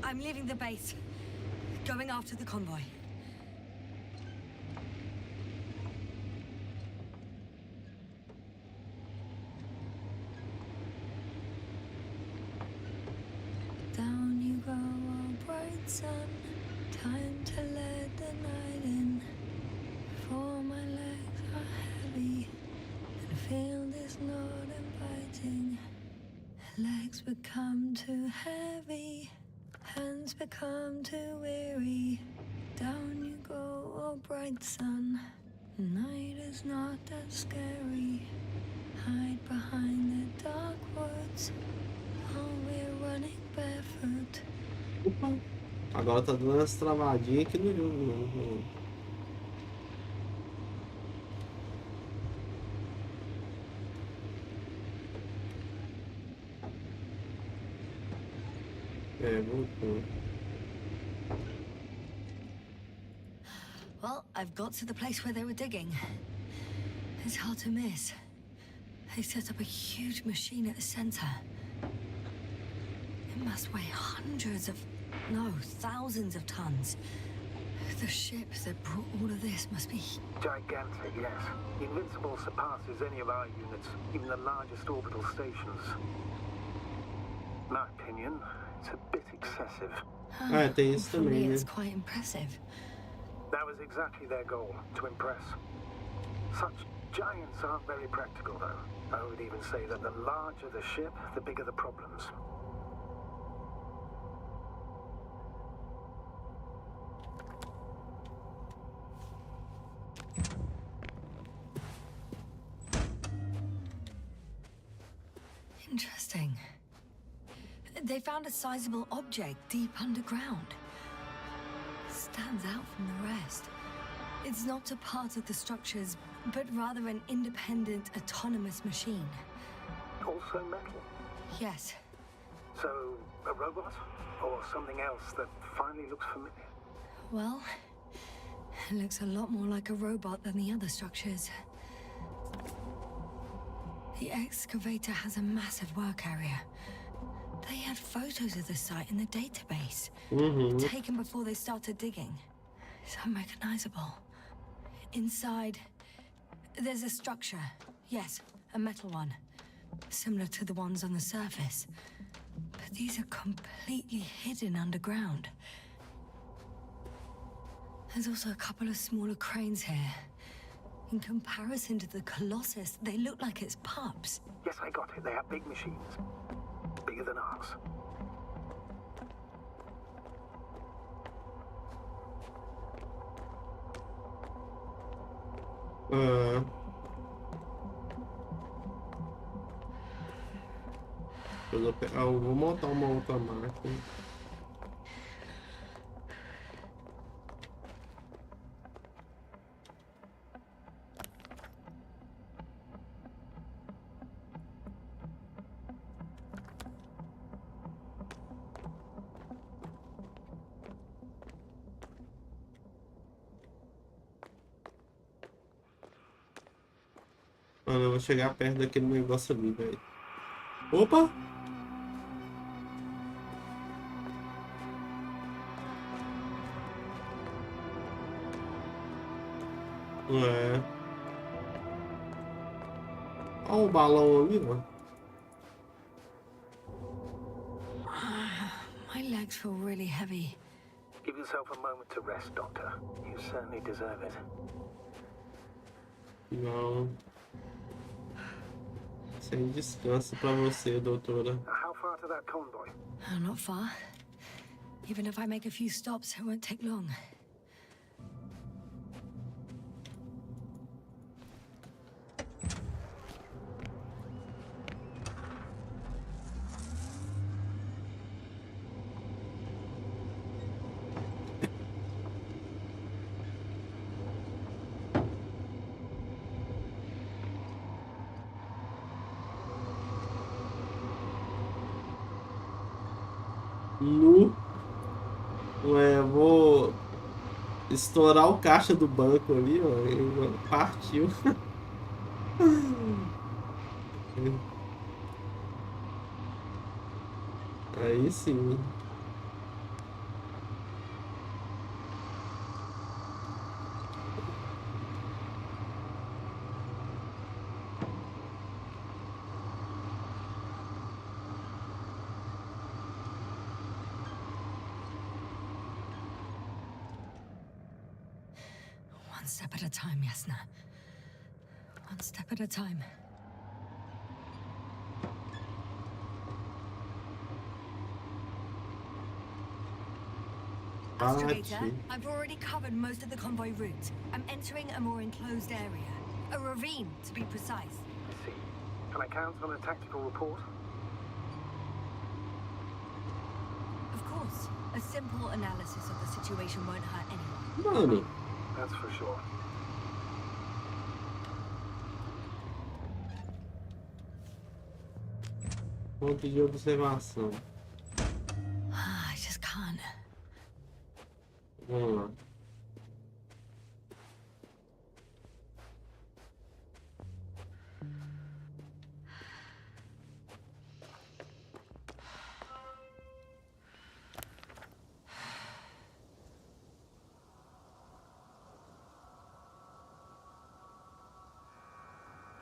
I'm leaving the base. Going after the convoy. Down you go, oh bright sun. Time to let the night in. For my legs are heavy. The field is not inviting. Legs become too heavy. Hands become too weary. Down you go, oh bright sun. Night is not that scary. Hide behind the dark woods. Oh, we're running barefoot. Opa! Agora tá dando umas travadinhas aqui no jogo, não. É, voltou. Well, I've got to the place where they were digging. It's hard to miss. They set up a huge machine at the center. It must weigh hundreds of, no, thousands of tons. The ship that brought all of this must be... Gigantic, yes. Invincible surpasses any of our units, even the largest orbital stations. In my opinion, it's a bit excessive. Ah, tem isso For me, também, né? it's quite impressive. That was exactly their goal, to impress. Such giants aren't very practical, though. I would even say that the larger the ship, the bigger the problems. Interesting. They found a sizable object deep underground. Stands out from the rest. It's not a part of the structures, but rather an independent, autonomous machine. Also metal. Yes. So, a robot? Or something else that finally looks familiar? Well, it looks a lot more like a robot than the other structures. The excavator has a massive work area. They had photos of the site in the database, taken before they started digging. It's unrecognizable. Inside, there's a structure. Yes, a metal one. similar to the ones on the surface. But these are completely hidden underground. There's also a couple of smaller cranes here. In comparison to the Colossus, they look like it's pups. Yes, I got it. They have big machines. Bigger than ours. Eu vou montar uma outra máquina. Mano, eu vou chegar perto daquele negócio ali, velho. Opa! É. Olha o balão ali, ó. My legs feel really heavy. Give yourself a moment to rest, Doctor. You certainly deserve it. Não. Sem descanso pra você, doutora. How far to that convoy? Not far. Even if I make a few stops, it won't take long. Ué, vou estourar o caixa do banco ali, ó. Ele partiu. Aí sim. One step at a time, Yasna. One step at a time. Astrogator, I've already covered most of the convoy route. I'm entering a more enclosed area. A ravine, to be precise. I see. Can I count on a tactical report? Of course. A simple analysis of the situation won't hurt anyone. Mano. That's for sure. Ponto de observação. I just can't. Vamos lá.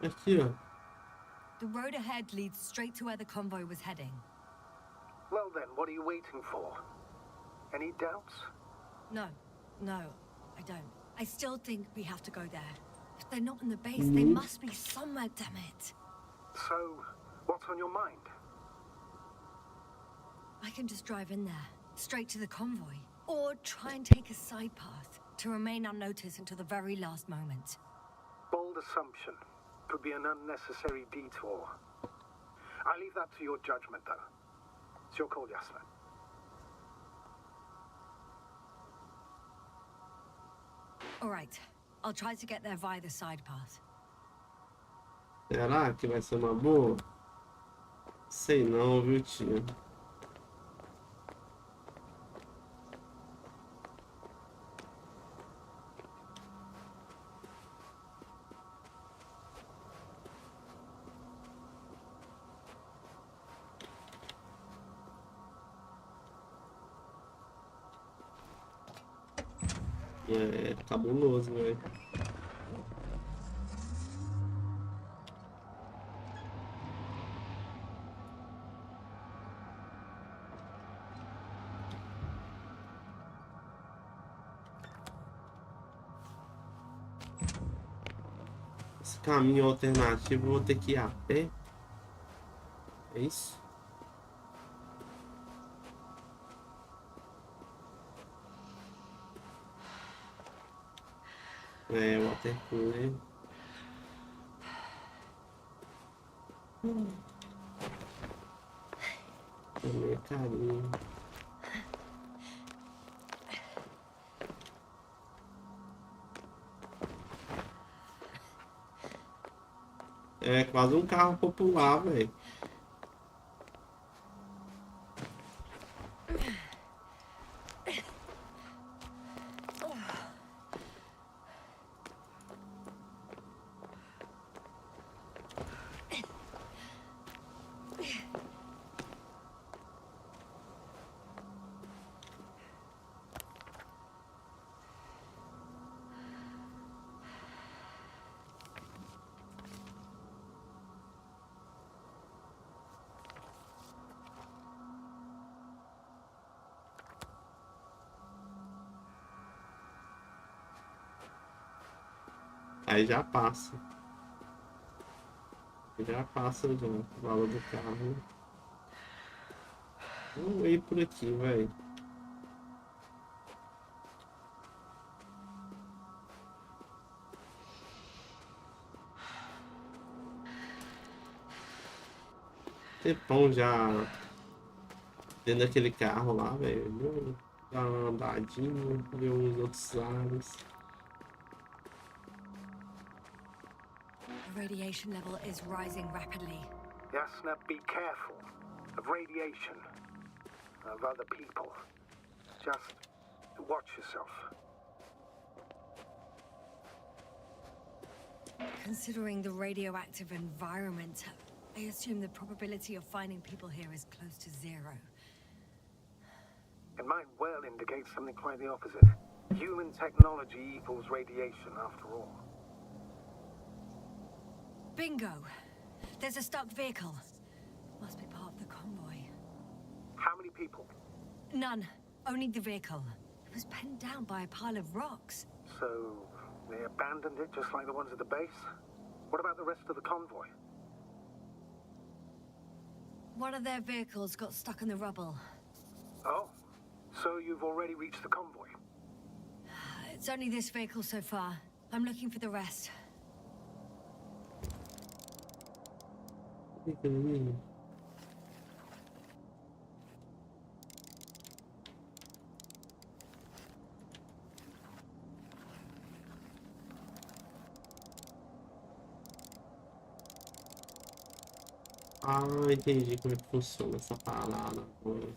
Aqui, ó. The road ahead leads straight to where the convoy was heading. Well then, what are you waiting for? Any doubts? No, I don't. I still think we have to go there. If they're not in the base, they must be somewhere, damn it. So, what's on your mind? I can just drive in there, straight to the convoy. Or try and take a side path to remain unnoticed until the very last moment. Bold assumption. Could be an unnecessary detour. I leave that to your judgment, though. It's your call, Yasna. All right. I'll try to get there via the side path. Será que vai ser uma boa? Sei não, viu, tia? É cabuloso, velho. caminho alternativo, eu vou ter que ir a pé. É isso? É, watercooler. Também é carinho. É quase um carro popular, velho. Aí já passa. Já passa já. O valor do carro. Vamos ir por aqui, velho. Tempão já dentro daquele carro lá, velho. Vou dar uma andadinha, ver uns outros lados. The radiation level is rising rapidly. Yes, now be careful of radiation, of other people. Just watch yourself. Considering the radioactive environment, I assume the probability of finding people here is close to 0. It might well indicate something quite the opposite. Human technology equals radiation, after all. Bingo! There's a stuck vehicle. Must be part of the convoy. How many people? None. Only the vehicle. It was penned down by a pile of rocks. So, they abandoned it just like the ones at the base? What about the rest of the convoy? One of their vehicles got stuck in the rubble. Oh, so you've already reached the convoy? It's only this vehicle so far. I'm looking for the rest. Ah, entendi como é que funciona essa parada agora.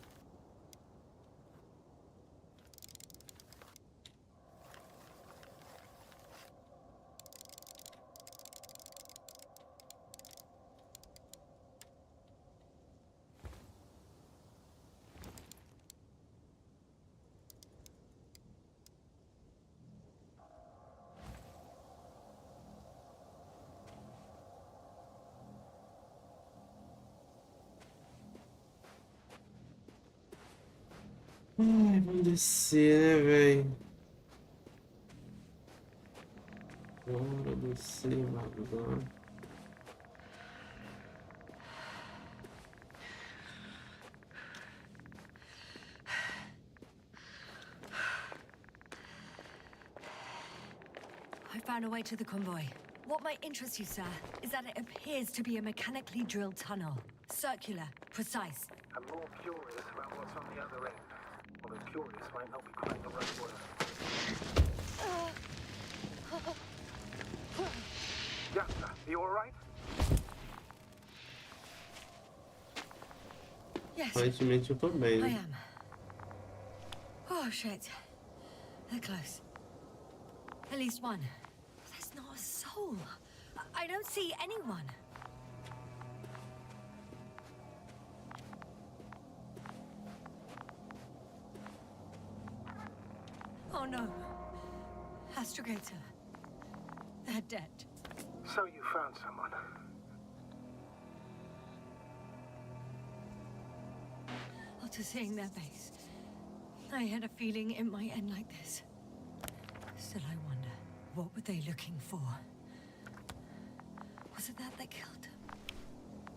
Ai, vamos descer, né, velho? Bora descer, vazar. I found a way to the convoy. What might interest you, sir, is that it appears to be a mechanically drilled tunnel. Circular, precise. I'm more curious about what's on the other end. Although curious might not be quite the right word. Yeah, you alright? Yes, Aparentemente eu tô bem, I né? am. Oh, shit. They're close. At least one. There's not a soul. I don't see anyone. Oh no. Astrogator. They're dead. So you found someone. After seeing their base, I had a feeling it might end like this. Still, I wonder, what were they looking for? Was it that killed him?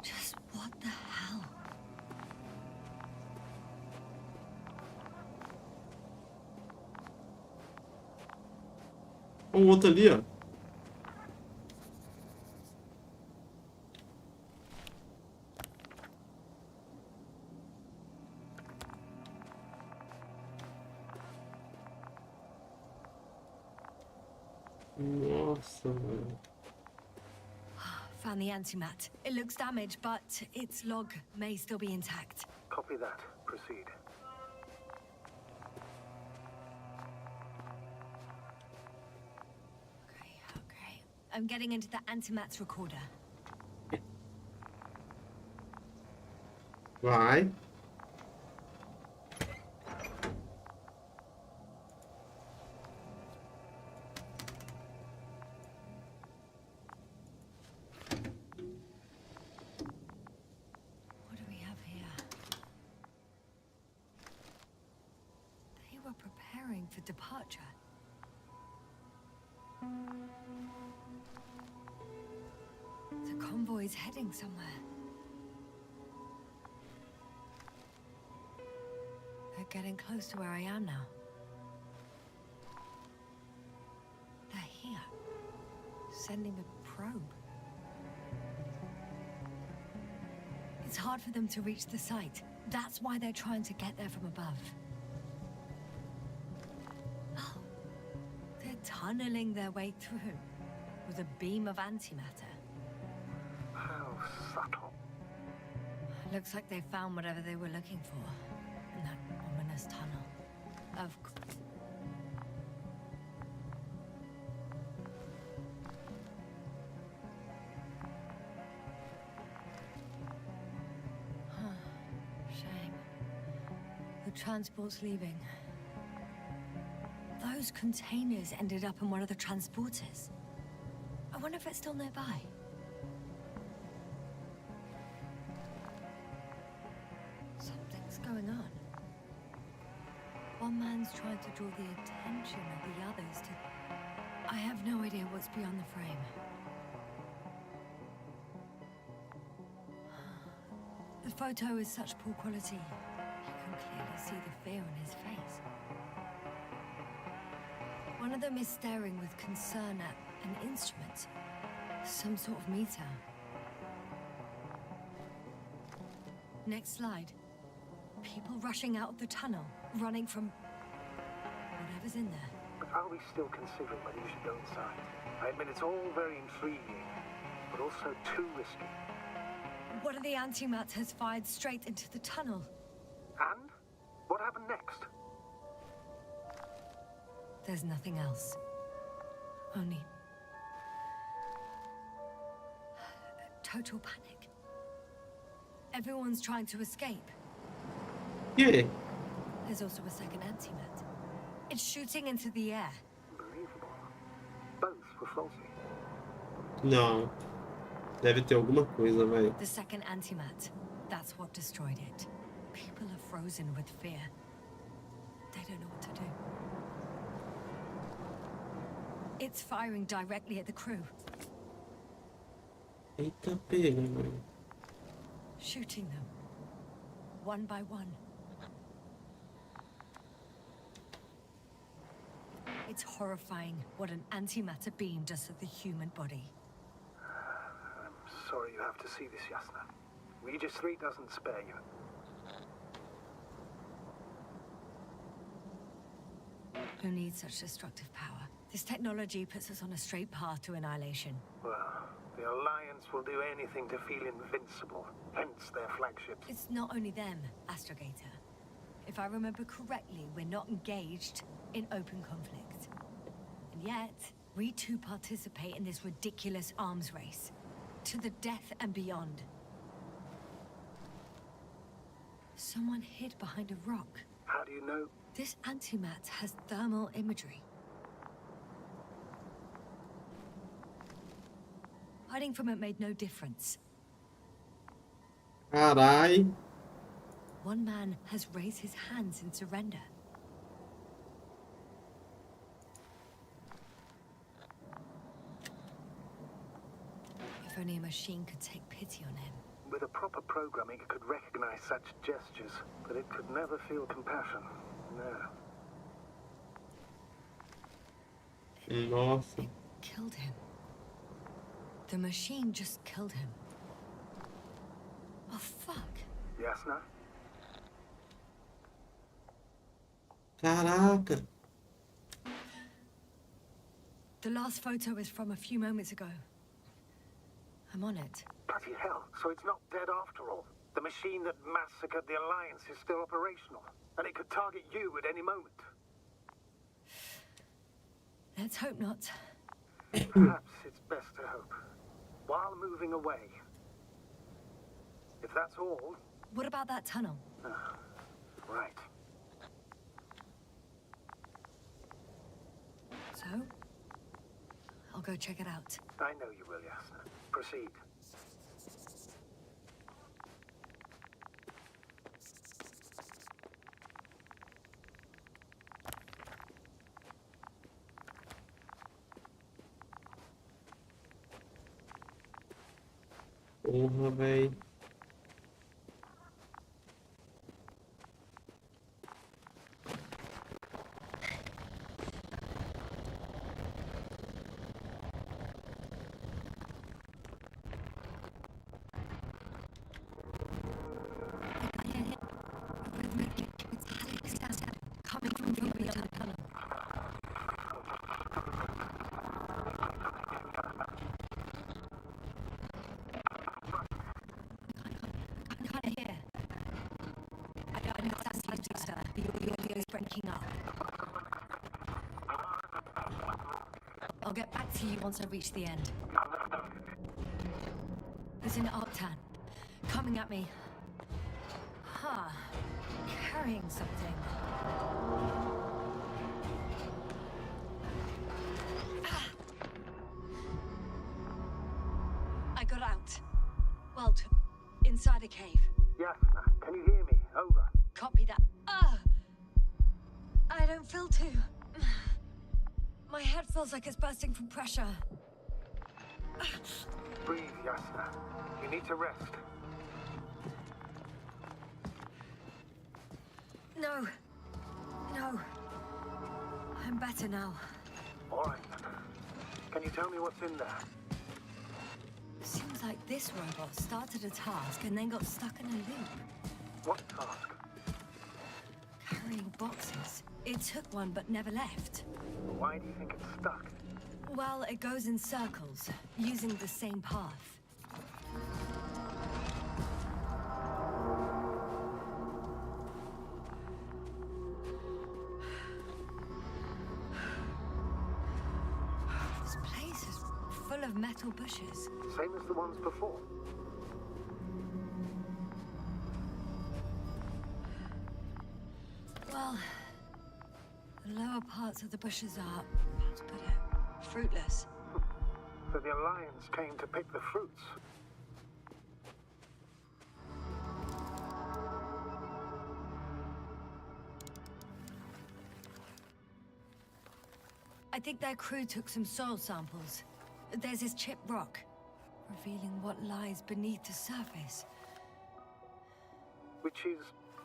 Just what the hell? Outro ali, ó. Nossa, mano. Found the antimat. It looks damaged, but its log may still be intact. Copy that. Proceed. Okay. I'm getting into the antimat's recorder. Vai. What do we have here? They were preparing for departure. The convoy's heading somewhere. They're getting close to where I am now. They're here, sending a probe. It's hard for them to reach the site. That's why they're trying to get there from above. Oh, they're tunneling their way through with a beam of antimatter. How subtle. Looks like they found whatever they were looking for in that ominous tunnel. Of course. Shame. The transport's leaving. Those containers ended up in one of the transporters. I wonder if it's still nearby. Something's going on. One man's trying to draw the attention of the others to... I have no idea what's beyond the frame. The photo is such poor quality. You can clearly see the fear on his face. One of them is staring with concern at an instrument. Some sort of meter. Next slide. People rushing out of the tunnel, running from whatever's in there. But are we still considering whether you should go inside? I admit it's all very intriguing, but also too risky. One of the antimats has fired straight into the tunnel. And? What happened next? There's nothing else. Only... total panic. Everyone's trying to escape. Yeah. There's also a second antimat. It's shooting into the air. Unbelievable. Both were faulty. Não. Deve ter alguma coisa, vai. The second antimat. That's what destroyed it. People are frozen with fear. They don't know what to do. It's firing directly at the crew. Eita pega, mano. Shooting them. One by one. It's horrifying what an antimatter beam does to the human body. I'm sorry you have to see this, Yasna. Regis 3 doesn't spare you. Who needs such destructive power? This technology puts us on a straight path to annihilation. Well, the Alliance will do anything to feel invincible, hence their flagships. It's not only them, Astrogator. If I remember correctly, we're not engaged in open conflict. And yet, we too participate in this ridiculous arms race. To the death and beyond. Someone hid behind a rock. How do you know? This antimat has thermal imagery. Hiding from it made no difference. Carai. One man has raised his hands in surrender. If only a machine could take pity on him. With a proper programming, it could recognize such gestures, but it could never feel compassion. No. Nossa. It killed him. The machine just killed him. Oh, fuck. Yasna? Caraca. The last photo is from a few moments ago. I'm on it. Bloody hell, so it's not dead after all. The machine that massacred the Alliance is still operational, and it could target you at any moment. Let's hope not. Perhaps it's best to hope. While moving away. If that's all... What about that tunnel? Right. So? I'll go check it out. I know you will, Yasna. Proceed. Porra, véi. Coming from the other tunnel. I'm kind of here. I don't understand you, sir. The audio's breaking up. I'll get back to you once I reach the end. There's an Arctan coming at me. Huh. Carrying something. I got out. Well, inside a cave. Yasna, can you hear me? Over. Copy that. I don't feel too. My head feels like it's bursting from pressure. Breathe, Yasna. You need to rest. No. No. I'm better now. All right, then. Can you tell me what's in there? Seems like this robot started a task and then got stuck in a loop. What task? Carrying boxes. It took one but never left. Why do you think it's stuck? Well, it goes in circles, using the same path. This place is full of metal bushes. Same as the ones before. Well, the lower parts of the bushes are, how to put it, fruitless. So the Alliance came to pick the fruits. I think their crew took some soil samples. There's this chipped rock, revealing what lies beneath the surface. Which is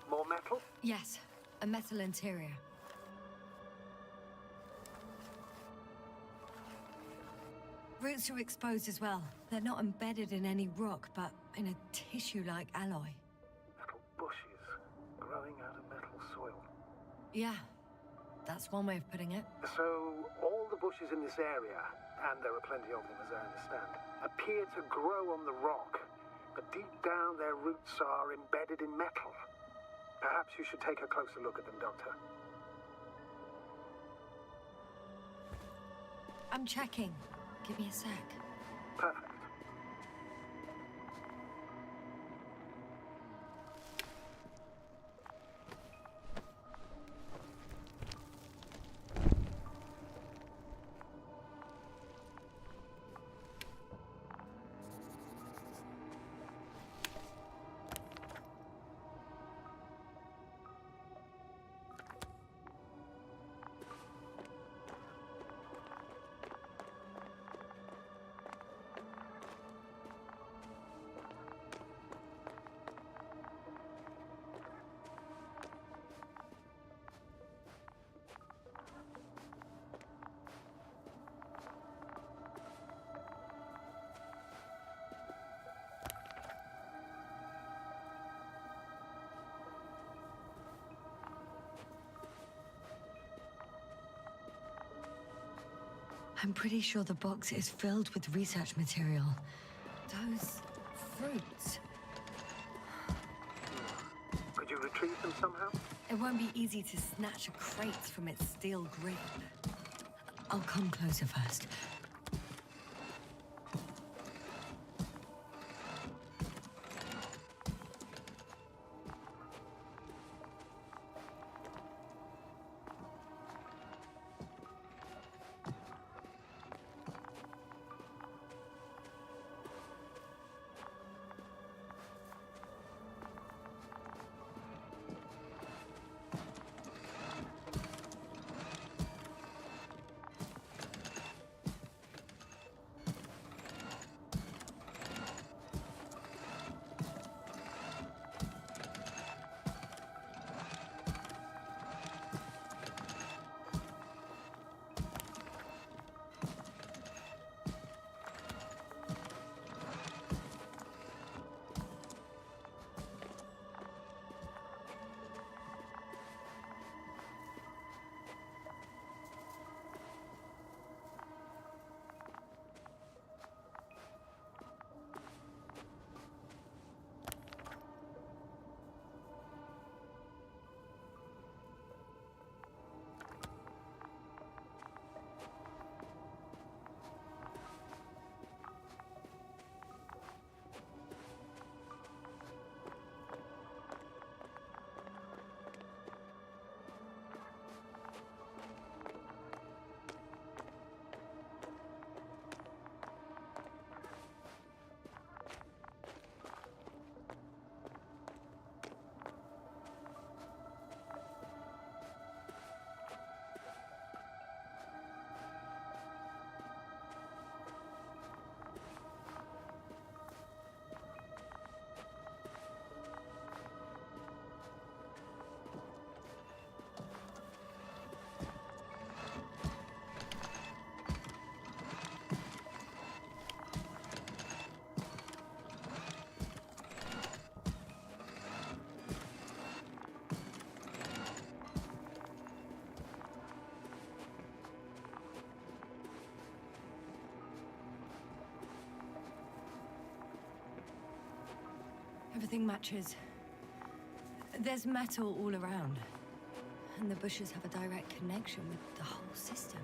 more metal? Yes, a metal interior. Roots are exposed as well. They're not embedded in any rock, but in a tissue-like alloy. Metal bushes growing out of metal soil. Yeah, that's one way of putting it. So all the bushes in this area, and there are plenty of them as I understand, appear to grow on the rock, but deep down their roots are embedded in metal. Perhaps you should take a closer look at them, Doctor. I'm checking. Give me a sec. Perfect. I'm pretty sure the box is filled with research material. Those fruits. Could you retrieve them somehow? It won't be easy to snatch a crate from its steel grip. I'll come closer first. Everything matches. There's metal all around. And the bushes have a direct connection with the whole system.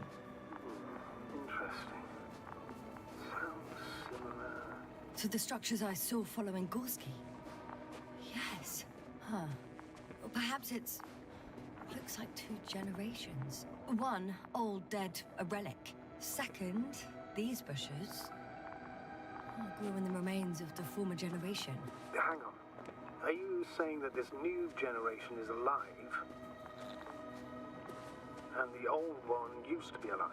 Interesting. Sounds similar. To the structures I saw following Gorski. Yes. Huh. Or perhaps it's... looks like 2 generations. One, old, dead, a relic. Second, these bushes grew in the remains of the former generation. Hang on. Are you saying that this new generation is alive? And the old one used to be alive?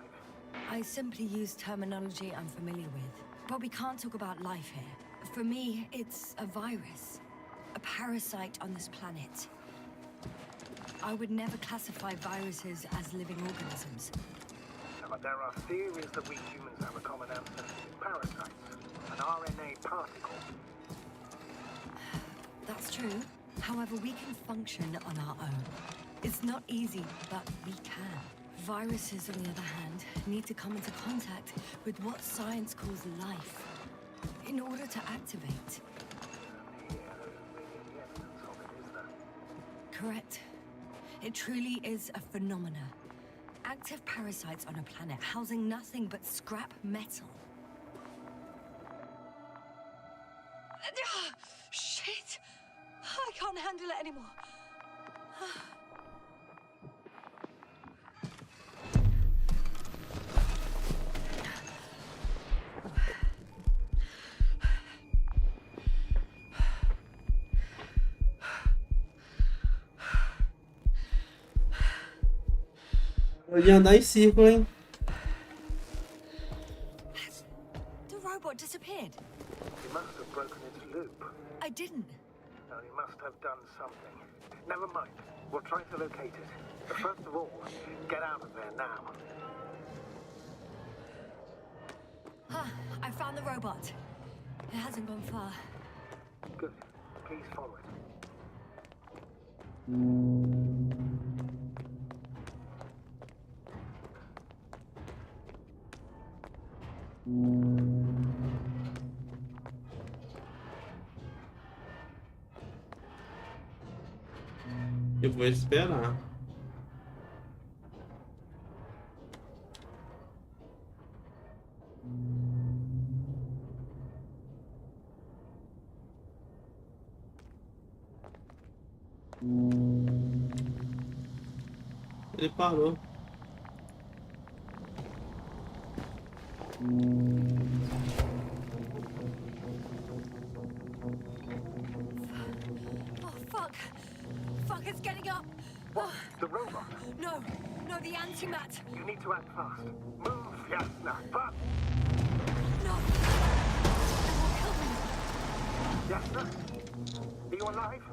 I simply use terminology I'm familiar with. But we can't talk about life here. For me, it's a virus. A parasite on this planet. I would never classify viruses as living organisms. But there are theories that we humans have a common ancestor with parasites. An RNA particle. That's true. However, we can function on our own. It's not easy, but we can. Viruses, on the other hand, need to come into contact with what science calls life in order to activate. Correct. It truly is a phenomena. Active parasites on a planet housing nothing but scrap metal. Shit! I can't handle it anymore. Eu ia andar em círculo, hein? The robot disappeared. You must have broken its loop. I didn't. No, you must have done something. Never mind. We'll try to locate it. But first of all, get out of there now. I found the robot. It hasn't gone far. Good. Please follow it. Eu vou esperar. Ele parou. Oh, fuck. Fuck, it's getting up. What? The robot? No, the antimat. You need to act fast. Move, Yasna. But No. It will kill me. Yasna? Are you alive?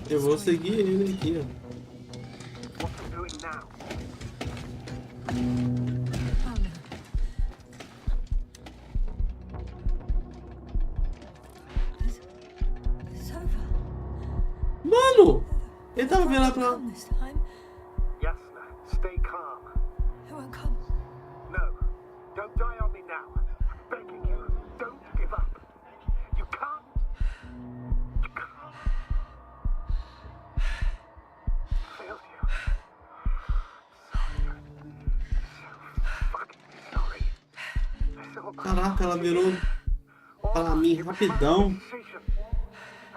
Eu vou seguir ele aqui, ó. What are you doing now? Oh, no. It's over. Mano! Ele tava vindo lá pra... Come this time. Yasna, stay calm. It won't come. No, don't die on me now. I'm begging you, don't give up. You can't. You can't. Failed you. Sorry. So fucking sorry. So Caraca, ela virou pra mim rapidão. decision.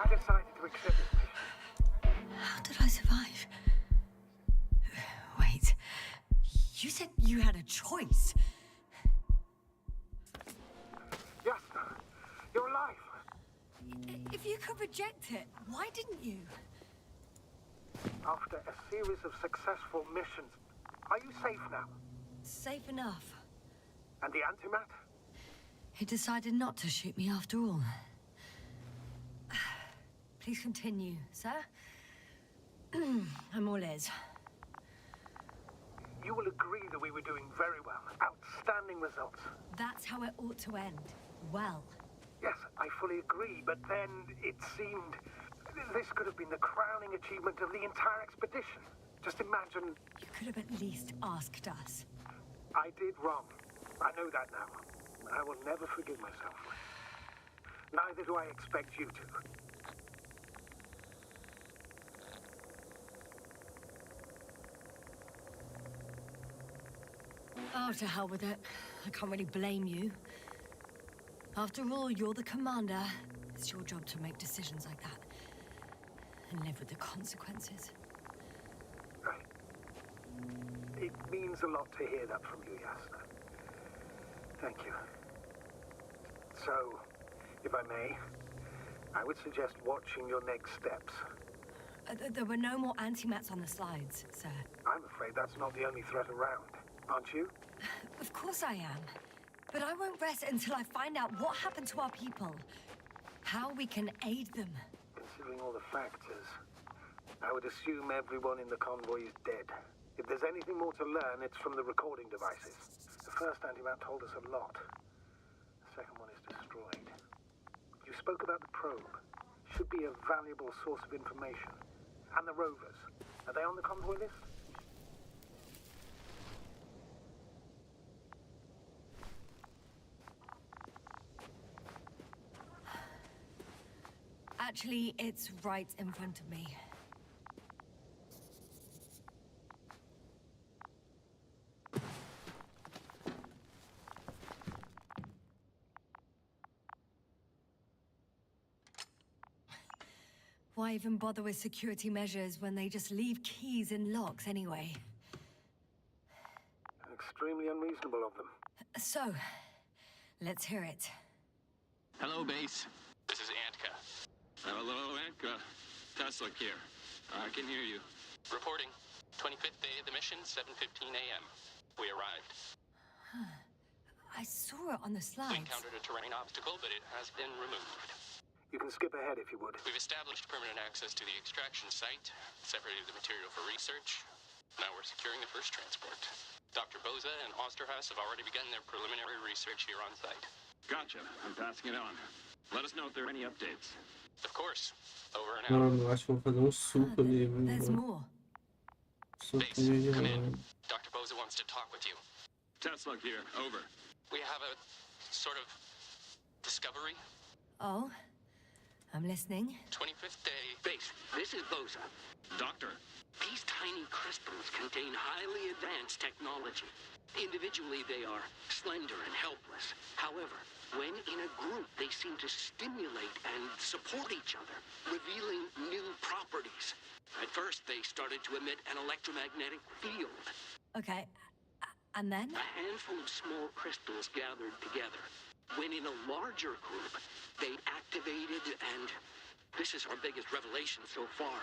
I decided to accept this mission. How did I survive? Wait. You said you had a choice. Yasna, you're alive. If you could reject it, why didn't you? After a series of successful missions, are you safe now? Safe enough. And the antimat? He decided not to shoot me after all. Please continue, sir. I'm all ears. You will agree that we were doing very well. Outstanding results. That's how it ought to end. Well. Yes, I fully agree, but then it seemed this could have been the crowning achievement of the entire expedition. Just imagine. You could have at least asked us. I did wrong. I know that now. I will never forgive myself. Neither do I expect you to. Oh, to hell with it. I can't really blame you. After all, you're the commander. It's your job to make decisions like that. And live with the consequences. Right. It means a lot to hear that from you, Yasna. Thank you. So, if I may, I would suggest watching your next steps. There were no more antimats on the slides, sir. I'm afraid that's not the only threat around, aren't you? Of course I am. But I won't rest until I find out what happened to our people. How we can aid them. Considering all the factors, I would assume everyone in the convoy is dead. If there's anything more to learn, it's from the recording devices. The first antimat told us a lot. The second one is destroyed. You spoke about the probe. Should be a valuable source of information. And the rovers. Are they on the convoy list? Actually, it's right in front of me. Why even bother with security measures when they just leave keys in locks anyway? Extremely unreasonable of them. So, let's hear it. Hello, base. This is Antka. Hello, Antka. Tesla here. I can hear you. Reporting. 25th day of the mission, 7:15 a.m. We arrived. I saw it on the We slides. encountered a terrain obstacle, but it has been removed. You can skip ahead if you would. We've established permanent access to the extraction site, separated the material for research. Now we're securing the first transport. Dr. Boza and Osterhaus have already begun their preliminary research here on site. Gotcha. I'm passing it on. Let us know if there are any updates. Of course. Over and out. Mano, eu acho que vou fazer um suco ali. There's more. Suco Base, de come gelado. in. Dr. Boza wants to talk with you. Tesla here. Over. We have a sort of discovery. Oh, I'm listening. 25th day. Base. This is Boza. Doctor, These tiny crystals contain highly advanced technology. Individually, they are slender and helpless. However, when in a group, they seem to stimulate and support each other, revealing new properties. At first, they started to emit an electromagnetic field. Okay, and then? A handful of small crystals gathered together. When in a larger group, they activated and... this is our biggest revelation so far.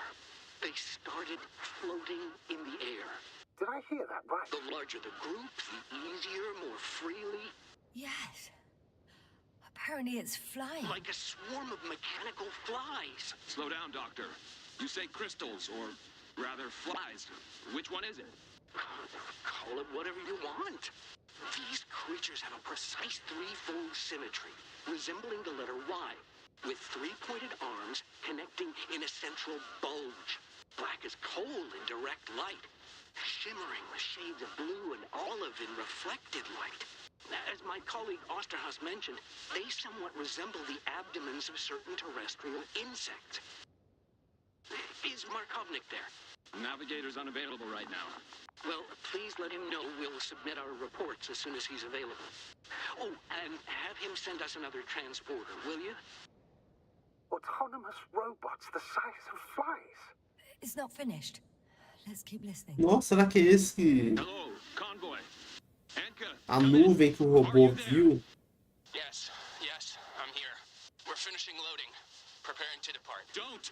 They started floating in the air. Did I hear that right? The larger the group, the easier, more freely. Yes. Apparently it's flying. Like a swarm of mechanical flies. slow down, Doctor. You say crystals, or rather flies. Which one is it? Call it whatever you want. These creatures have a precise threefold symmetry, resembling the letter Y, with three-pointed arms connecting in a central bulge. Black as coal in direct light, shimmering with shades of blue and olive in reflected light. As my colleague Osterhaus mentioned, they somewhat resemble the abdomens of certain terrestrial insects. Is Markovnik there? Navigator's unavailable right now. Well, please let him know we'll submit our reports as soon as he's available. Oh, and have him send us another transporter, will you? Autonomous robots the size of flies. It's not finished. Let's keep listening. Nossa, será que é esse que... Hello, convoy. Anka, a come in. nuvem que o robô Are you there? viu? Yes, I'm here. We're finishing loading. Preparing to depart. Don't!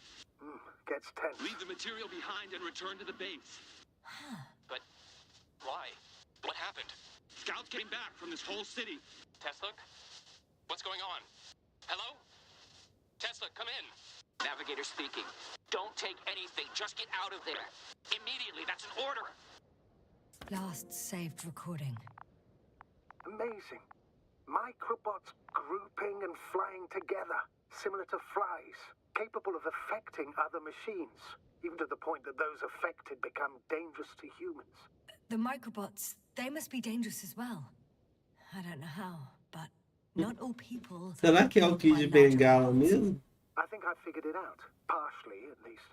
Gets tense. Leave the material behind and return to the base. But why? What happened? Scouts came back from this whole city. Tesla? What's going on? Hello? Tesla, come in. Navigator speaking. Don't take anything. Just get out of there. Immediately. That's an order. Last saved recording. Amazing. Microbots grouping and flying together, similar to flies, capable of affecting other machines, even to the point that those affected become dangerous to humans. The microbots, they must be dangerous as well. I don't know how, but not all people... Será que é o Kid Bengala mesmo? I think I figured it out, partially at least.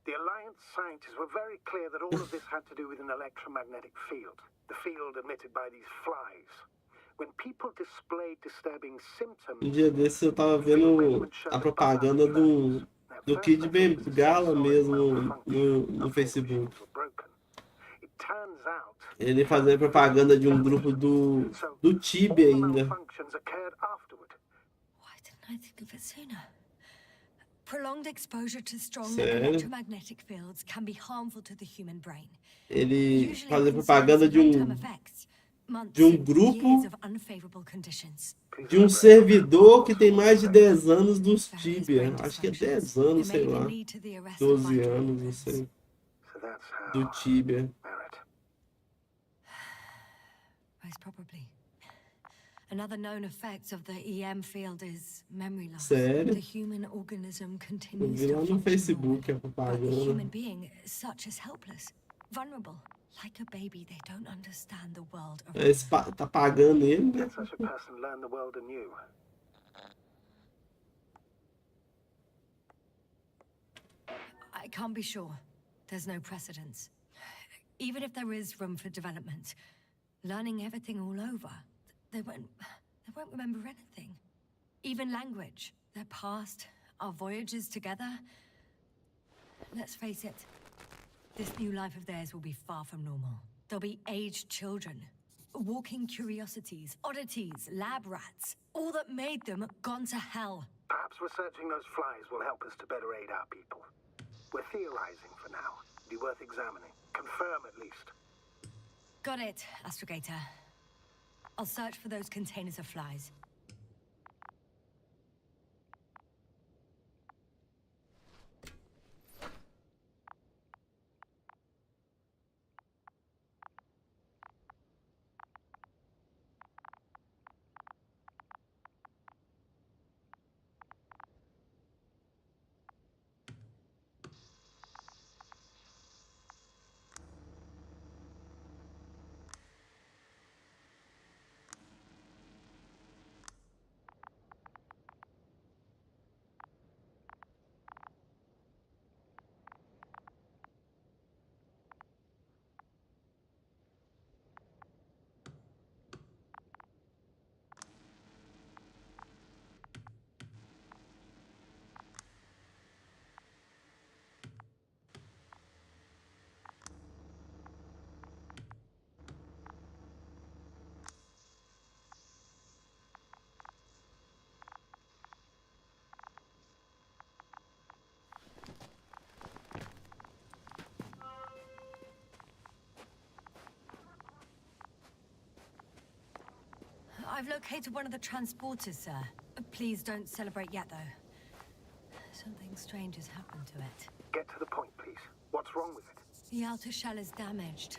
The Alliance scientists were very clear that all of this had to do with an electromagnetic field, the field emitted by these flies. When people displayed disturbing symptoms, dia desses eu tava vendo a propaganda do Kid Bengala mesmo no Facebook. It turns out Ele fazendo propaganda de grupo do Tibia ainda. malfunctions occurred afterward. Why didn't I think of it sooner? Prolonged exposure to strong Sério? electromagnetic fields can be harmful to the human brain. Ele Usually fazendo it propaganda concerns long-term effects, months, grupo years of unfavorable conditions. de servidor que tem mais de 10 anos dos Tibia. Acho que é 10 anos, sei lá. 12 anos, não sei. So that's how Do Tibia. Barrett. Most probably. Another known effect of the EM field is memory loss. Sério? The human organism Eu continues vi to lá no function Facebook a normally, but the human propaganda. being, such as helpless, vulnerable, like a baby, they don't understand the world around Esse tá pagando ele, né? Can such a person learn the world anew? I can't be sure. There's no precedence. Even if there is room for development, learning everything all over, they won't remember anything. Even language, their past, our voyages together. Let's face it, this new life of theirs will be far from normal. They'll be aged children, walking curiosities, oddities, lab rats, all that made them gone to hell. Perhaps researching those flies will help us to better aid our people. We're theorizing for now. Be worth examining. Confirm at least. Got it, Astrogator. I'll search for those containers of flies. I've located one of the transporters, sir. Please don't celebrate yet, though. Something strange has happened to it. Get to the point, please. What's wrong with it? The outer shell is damaged.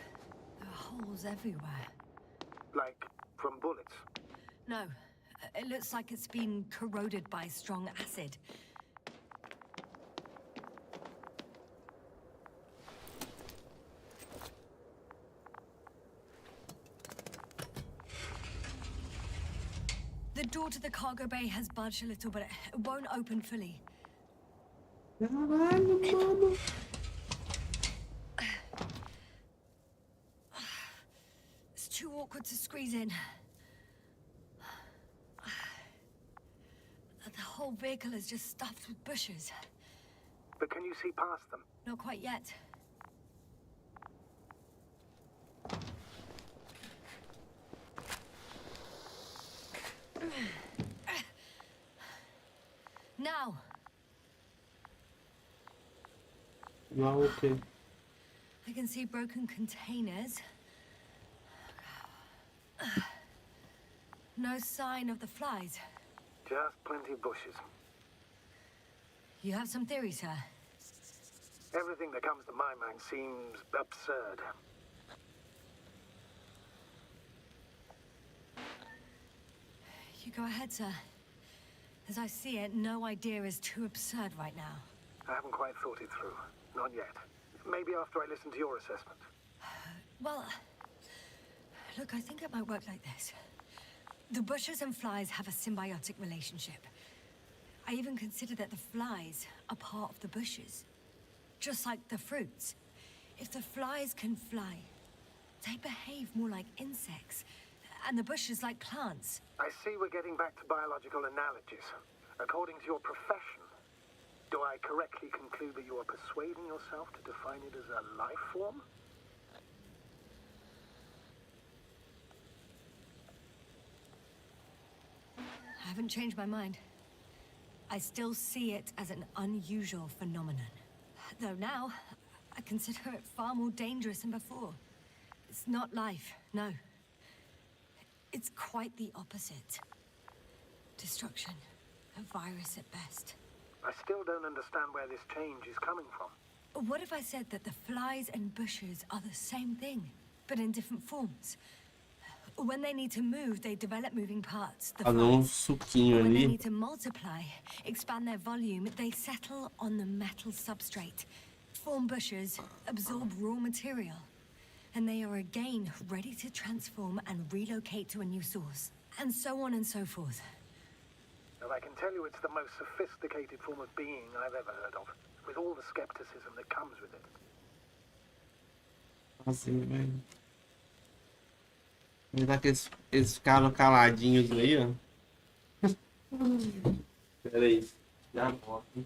There are holes everywhere. Like, from bullets? No, it looks like it's been corroded by strong acid. The door to the cargo bay has budged a little, but it won't open fully. Caralho, mano. It's too awkward to squeeze in. The whole vehicle is just stuffed with bushes. But can you see past them? Not quite yet. Now. Não, ok. I can see broken containers. No sign of the flies. Just plenty of bushes. You have some theories, sir? Everything that comes to my mind seems absurd. You go ahead, sir. As I see it, no idea is too absurd right now. I haven't quite thought it through. Not yet. Maybe after I listen to your assessment. Well, look, I think it might work like this. The bushes and flies have a symbiotic relationship. I even consider that the flies are part of the bushes. Just like the fruits. If the flies can fly, they behave more like insects, and the bushes like plants. I see we're getting back to biological analogies. According to your profession, do I correctly conclude that you are persuading yourself to define it as a life form? I haven't changed my mind. I still see it as an unusual phenomenon. Though now, I consider it far more dangerous than before. It's not life, no. It's quite the opposite. Destruction. A virus at best. I still don't understand where this change is coming from. What if I said that the flies and bushes are the same thing, but in different forms? When they need to move, they develop moving parts, the Fazer um flies. suquinho When they ali. need to multiply, expand their volume, they settle on the metal substrate, form bushes, absorb raw material, and they are again ready to transform and relocate to a new source, and so on and so forth. And I can tell you it's the most sophisticated form of being I've ever heard of, with all the skepticism that comes with it. Assim, velho. Apesar que eles ficaram caladinhos aí, ó. Pera aí. Já volto.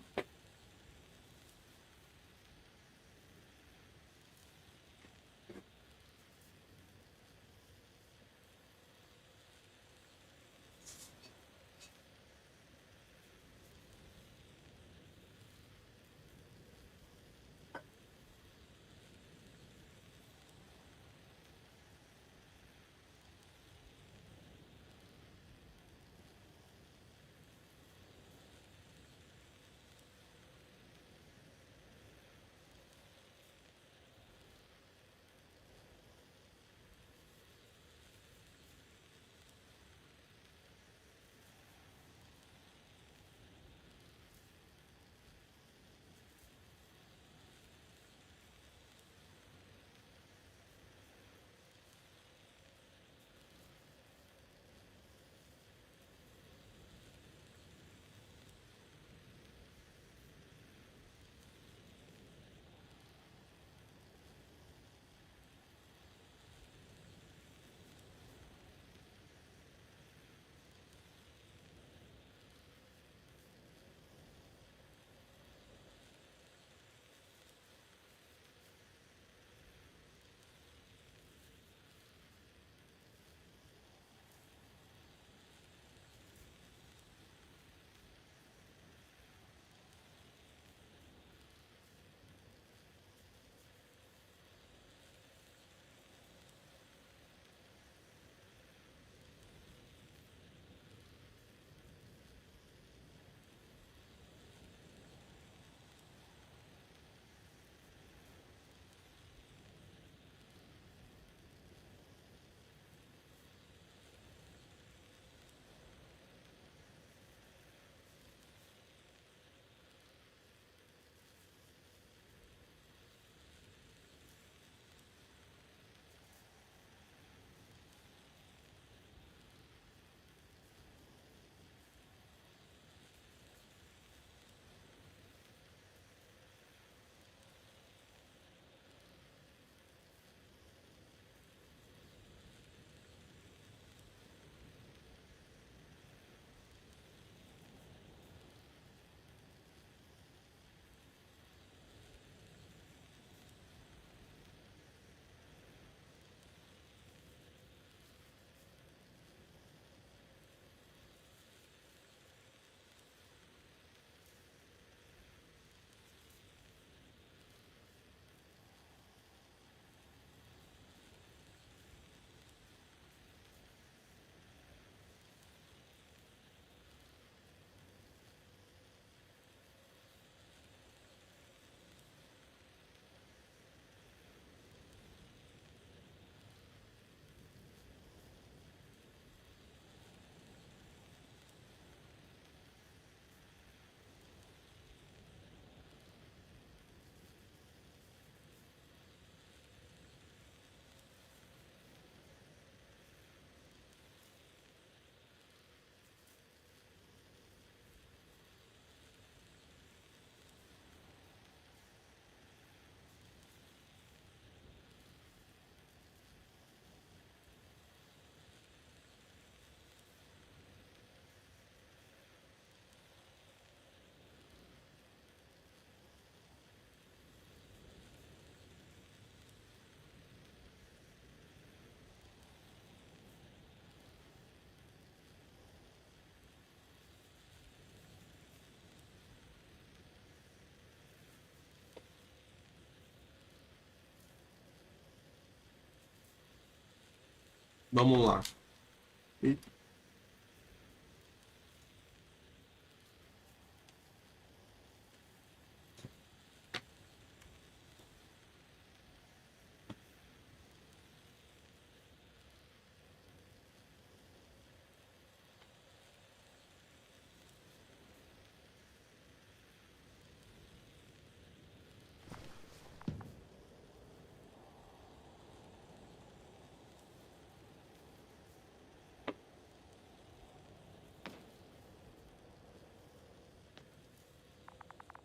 Vamos lá.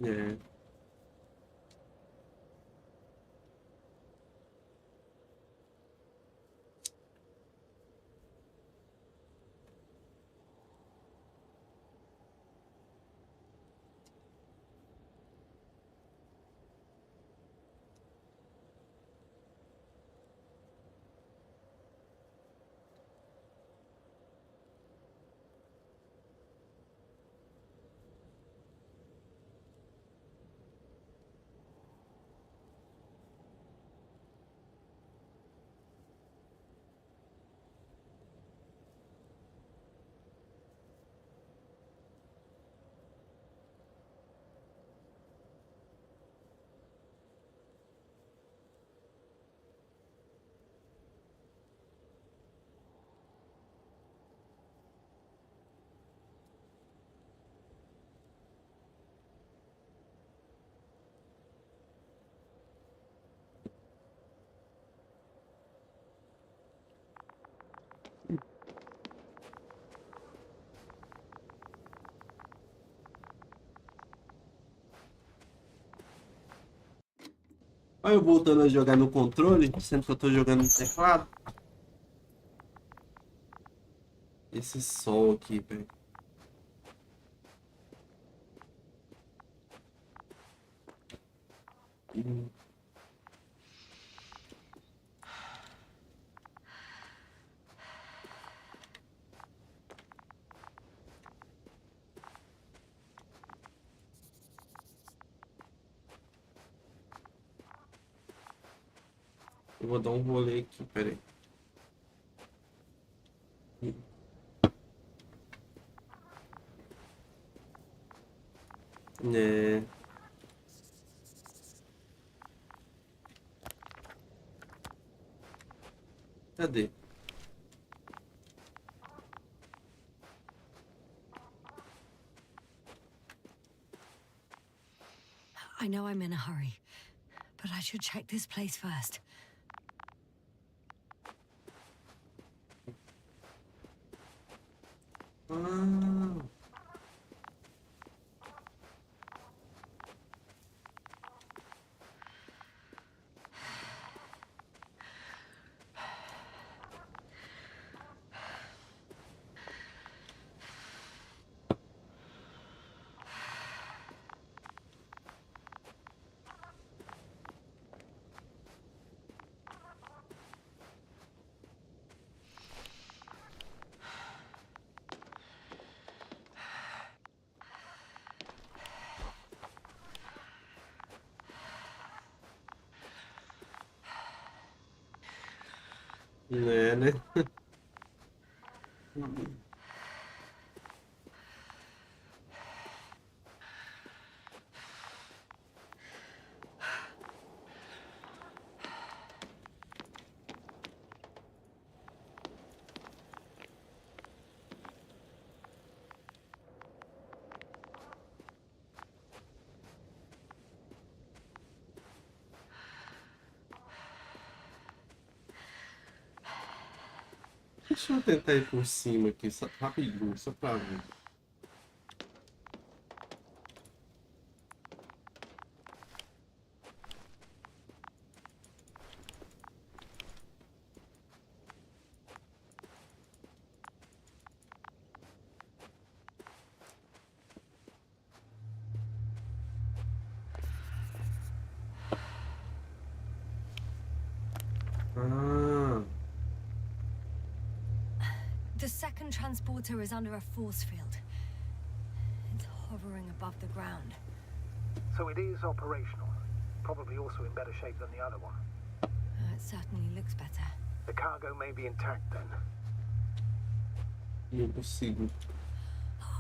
É. Olha eu voltando a jogar no controle, sendo que eu tô jogando no teclado. Esse som aqui, velho. Eu vou dar um rolê aqui, peraí. É. Cadê? I know I'm in a hurry, but I should check this place first. Ah. É, né? Deixa eu tentar ir por cima aqui, só, rapidinho, só pra ver. Ah, The second transporter is under a force field. It's hovering above the ground. So it is operational. Probably also in better shape than the other one. It certainly looks better. The cargo may be intact then. Não consigo.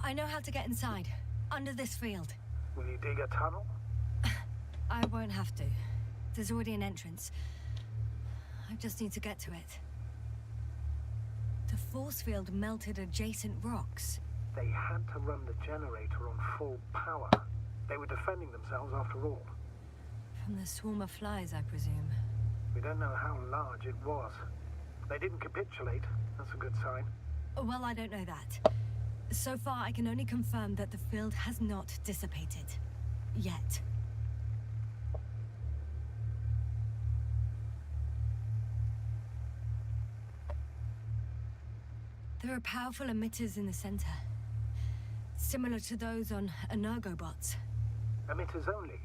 I know how to get inside. Under this field. Will you dig a tunnel? I won't have to. There's already an entrance. I just need to get to it. The force field melted adjacent rocks. They had to run the generator on full power. They were defending themselves after all. From the swarm of flies, I presume. We don't know how large it was. They didn't capitulate. That's a good sign. Well, I don't know that. So far, I can only confirm that the field has not dissipated. Yet. There are powerful emitters in the center. Similar to those on energobots. Emitters only?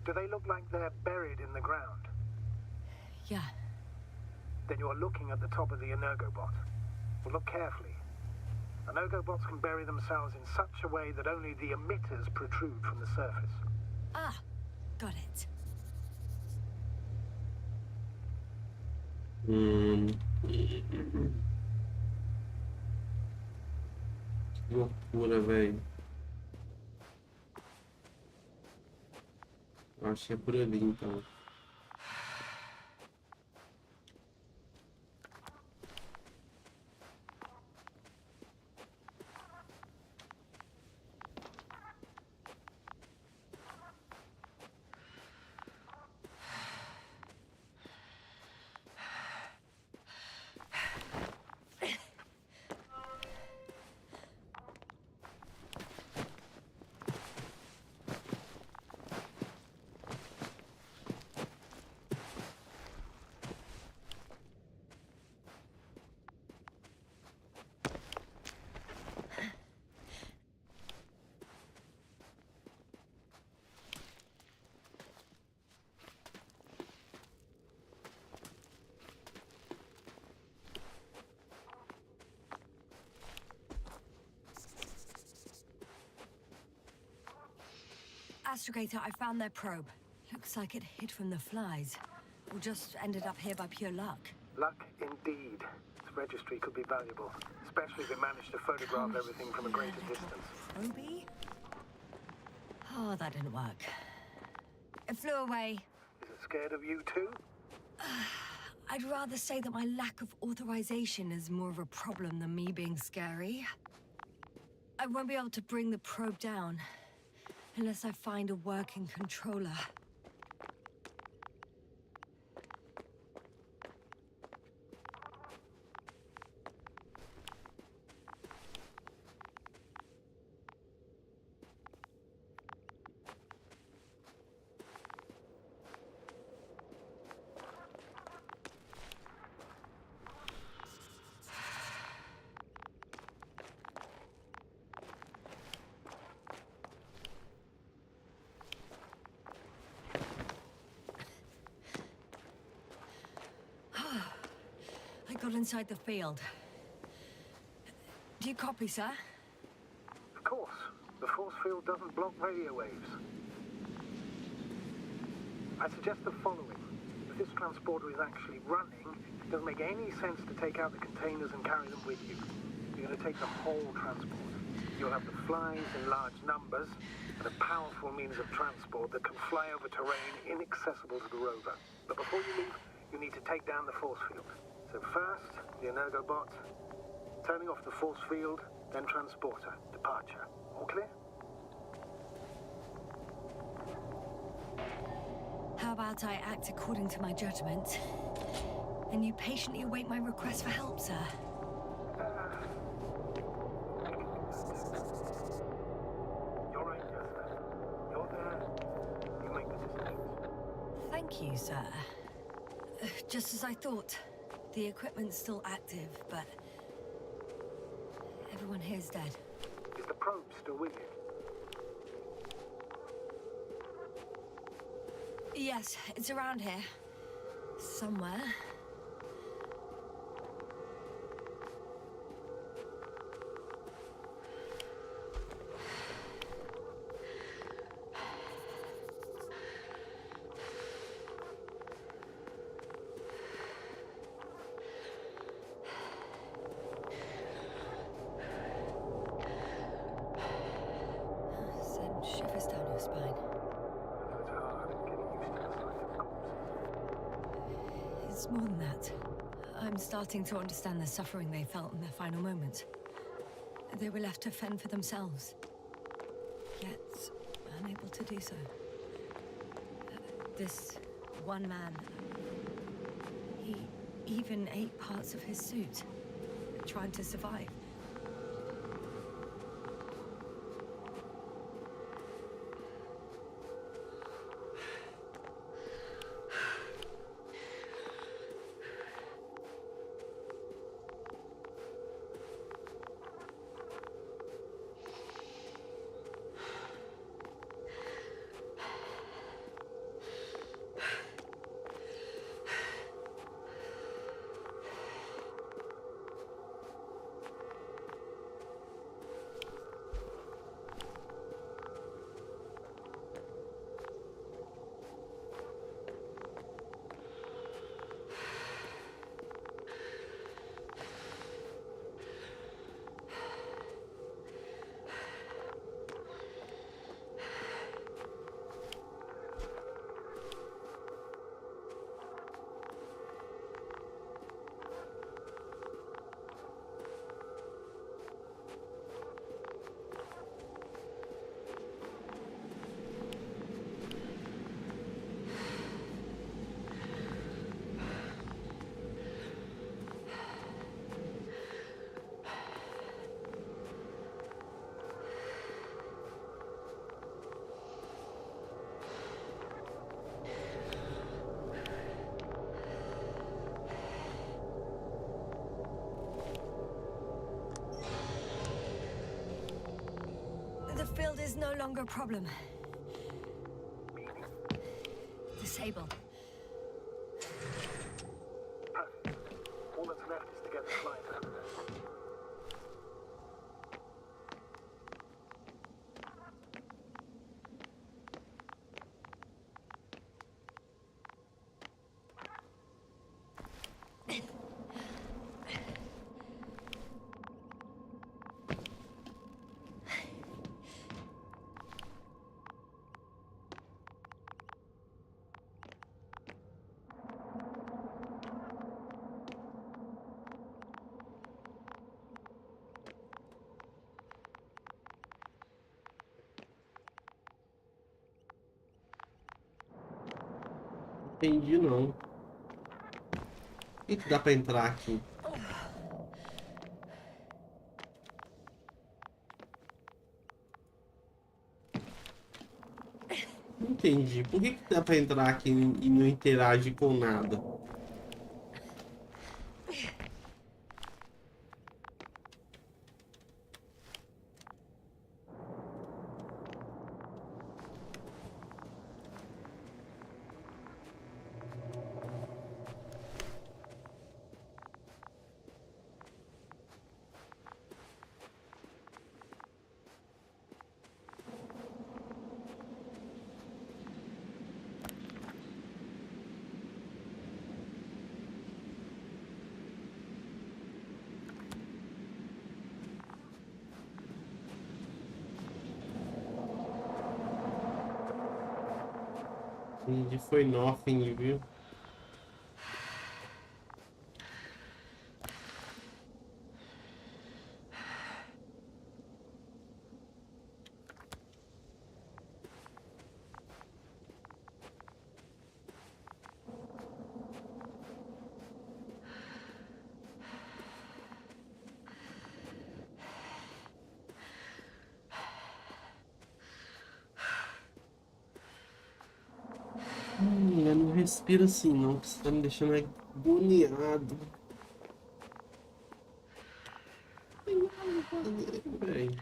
Do they look like they're buried in the ground? Yeah. Then you're looking at the top of the energobot. Well, look carefully. Energobots can bury themselves in such a way that only the emitters protrude from the surface. Ah, got it. Que loucura, velho. Acho que é por ali, então. Astrogator, I found their probe. Looks like it hid from the flies. Or just ended up here by pure luck. Luck indeed. This registry could be valuable, especially if it managed to photograph everything from a greater distance. Obi? Oh, that didn't work. It flew away. Is it scared of you too? I'd rather say that my lack of authorization is more of a problem than me being scary. I won't be able to bring the probe down unless I find a working controller. I got inside the field. Do you copy, sir? Of course. The force field doesn't block radio waves. I suggest the following. If this transporter is actually running, it doesn't make any sense to take out the containers and carry them with you. You're going to take the whole transport. You'll have the flies in large numbers, and a powerful means of transport that can fly over terrain inaccessible to the rover. But before you leave, you need to take down the force field. So first, the energobot, turning off the force field, then transporter, departure. All clear? How about I act according to my judgment, and you patiently await my request for help, sir? You're right, Jester. You're there. You make the decisions. Thank you, sir. Just as I thought. The equipment's still active, but everyone here's dead. Is the probe still with you? Yes, it's around here. Somewhere. It's more than that. I'm starting to understand the suffering they felt in their final moments. They were left to fend for themselves, yet unable to do so. This one man, he even ate parts of his suit, trying to survive. The field is no longer a problem. Disable. Passe. All that's left is to get the flight out. Entendi não. O que dá pra entrar aqui? Não entendi. Por que dá pra entrar aqui e não interage com nada? Envie foi nothing, viu? Eu não respiro assim não, que você tá me deixando agoniado. Tem nada pra fazer, velho.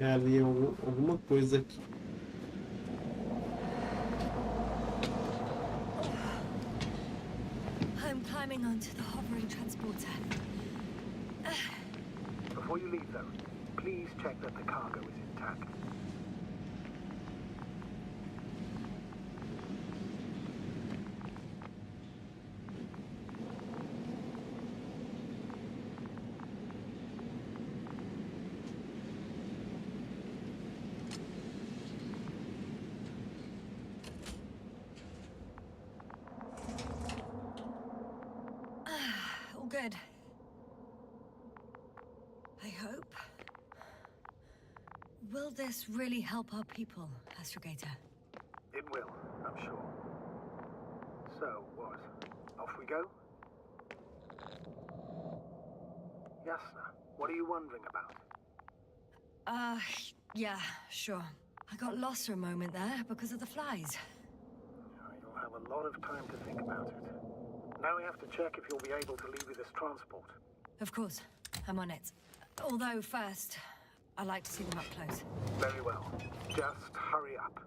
É ali alguma coisa aqui. I'm climbing onto the hovering transporter. Before you leave, though, please check that the cargo is intact. All good. I hope. Will this really help our people, Astrogator? It will, I'm sure. So, what? Off we go? Yasna, what are you wondering about? Yeah, sure. I got lost for a moment there because of the flies. You'll have a lot of time to think about it. Now we have to check if you'll be able to leave with this transport. Of course, I'm on it. Although first, I'd like to see them up close. Very well. Just hurry up.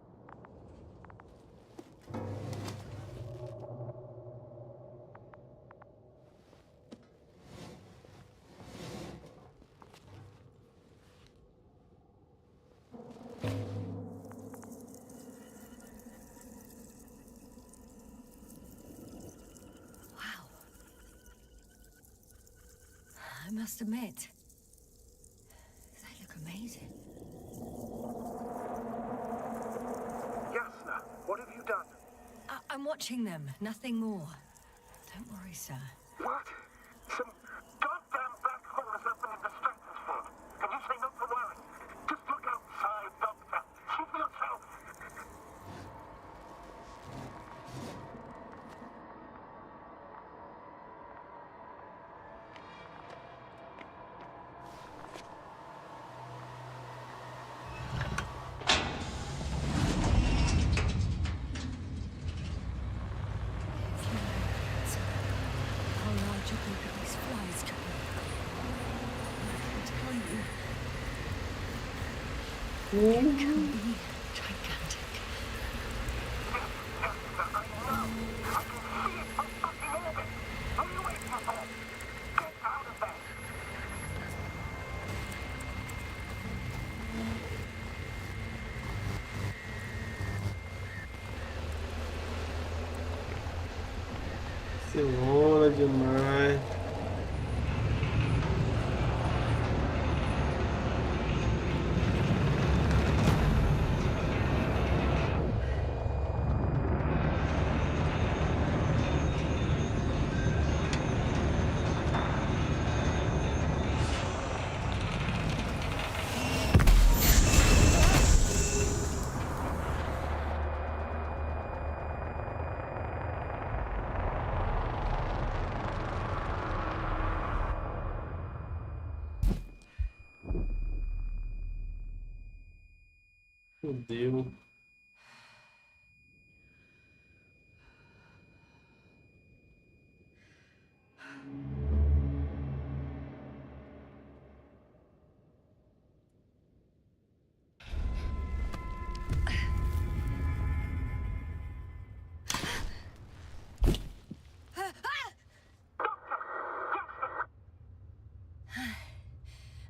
Wow. I must admit, they look amazing. Yasna, what have you done? I'm watching them, nothing more. Don't worry, sir. What? Some goddamn black holes have been in the stratosphere. And you say not to worry. Just look outside, Doctor. See for yourself. How large a group of these flies can be. I can tell you, it can be gigantic. Senhora demais. Fudeu.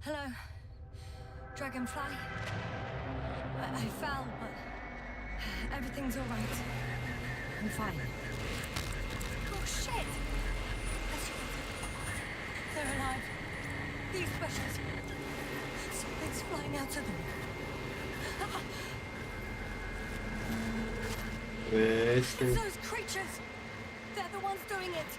Hello, Dragonfly. I fell, but everything's all right. I'm fine. Oh, shit! They're alive. These specials. Something's flying out of them. It's Veste. those creatures. They're the ones doing it.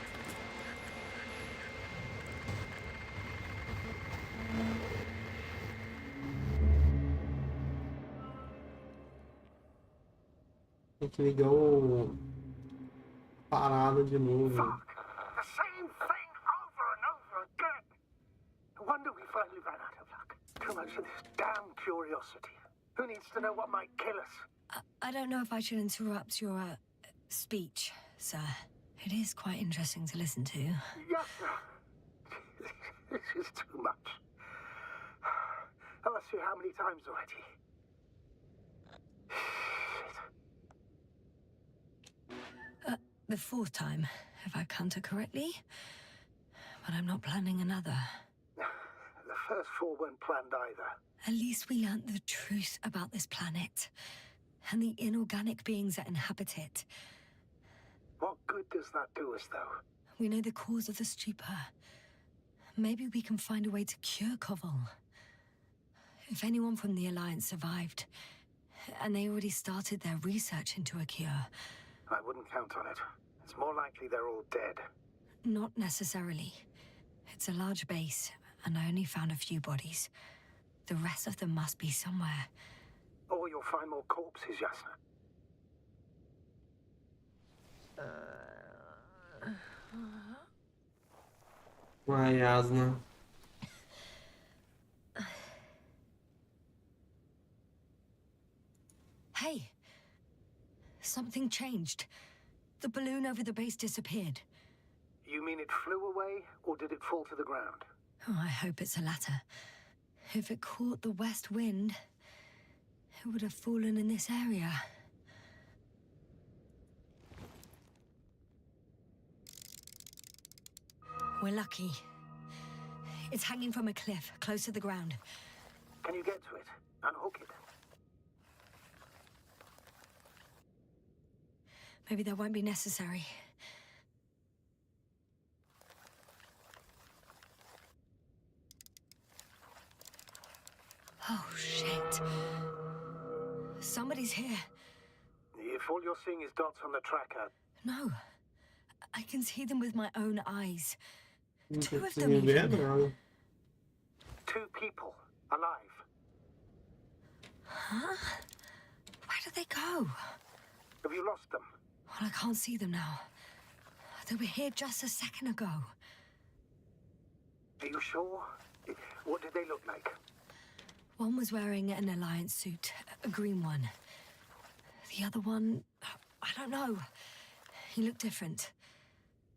Tem que ligar o parada de novo. Fuck! The same thing over and over again! No wonder we finally ran out of luck. Too much of this damn curiosity. Who needs to know what might kill us? I don't know if I should interrupt your speech, sir. It is quite interesting to listen to. Yasna! This is too much. I've asked you how many times already? The fourth time, if I counted correctly. But I'm not planning another. The first 4 weren't planned either. At least we learnt the truth about this planet and the inorganic beings that inhabit it. What good does that do us, though? We know the cause of the stupor. Maybe we can find a way to cure Koval. If anyone from the Alliance survived, and they already started their research into a cure. I wouldn't count on it. It's more likely they're all dead. Not necessarily. It's a large base, and I only found a few bodies. The rest of them must be somewhere. Or you'll find more corpses, Jasna. Uai, Yasna. Hey! Something changed. The balloon over the base disappeared. You mean it flew away, or did it fall to the ground? Oh, I hope it's the latter. If it caught the west wind, it would have fallen in this area. We're lucky. It's hanging from a cliff, close to the ground. Can you get to it? Unhook it? Maybe that won't be necessary. Oh, shit. Somebody's here. If all you're seeing is dots on the tracker, No. I can see them with my own eyes. Não 2 tô of them conseguindo ver even. nada. 2 people, alive. Huh? Where did they go? Have you lost them? Well, I can't see them now. They were here just a second ago. Are you sure? What did they look like? One was wearing an Alliance suit, a green one. The other one, I don't know. He looked different.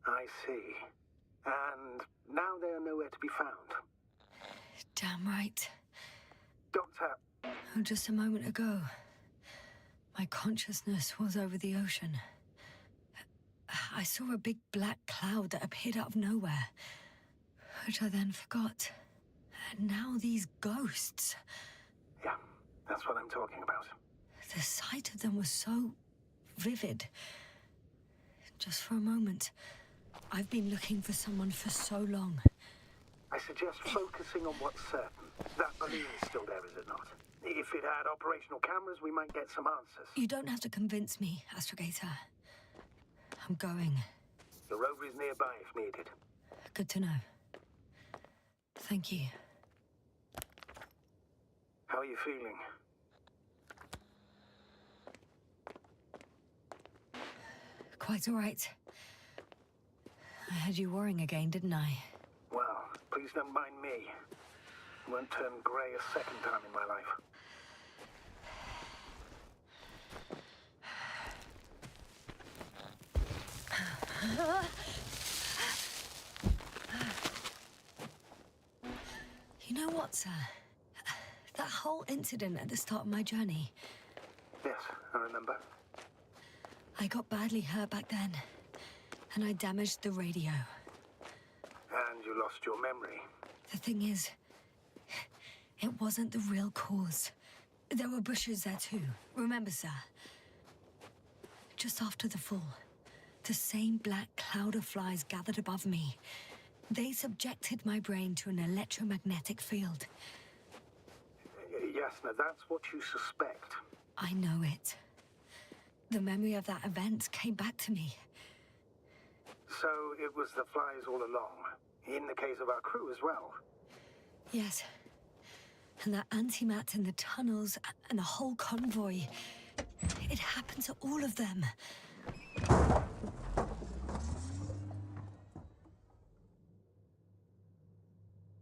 I see. And now they are nowhere to be found. Damn right. Doctor, Oh, just a moment ago, my consciousness was over the ocean. I saw a big black cloud that appeared out of nowhere, which I then forgot. And now these ghosts. yeah, that's what I'm talking about. The sight of them was so vivid. Just for a moment. I've been looking for someone for so long. I suggest focusing on what's certain. That balloon is still there, is it not? If it had operational cameras, we might get some answers. You don't have to convince me, Astrogator. I'm going. The rover is nearby if needed. Good to know. Thank you. How are you feeling? Quite all right. I had you worrying again, didn't I? Well, please don't mind me. Won't turn grey a second time in my life. You know what, sir? That whole incident at the start of my journey. Yes, I remember. I got badly hurt back then, and I damaged the radio. And you lost your memory. The thing is, it wasn't the real cause. There were bushes there too, remember, sir? Just after the fall, the same black cloud of flies gathered above me. They subjected my brain to an electromagnetic field. Yes, now that's what you suspect. I know it. The memory of that event came back to me. So it was the flies all along. In the case of our crew as well. Yes. And that antimat in the tunnels and the whole convoy. It happened to all of them.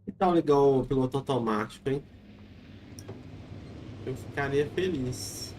Que tal ligar o piloto automático, hein? Eu ficaria feliz.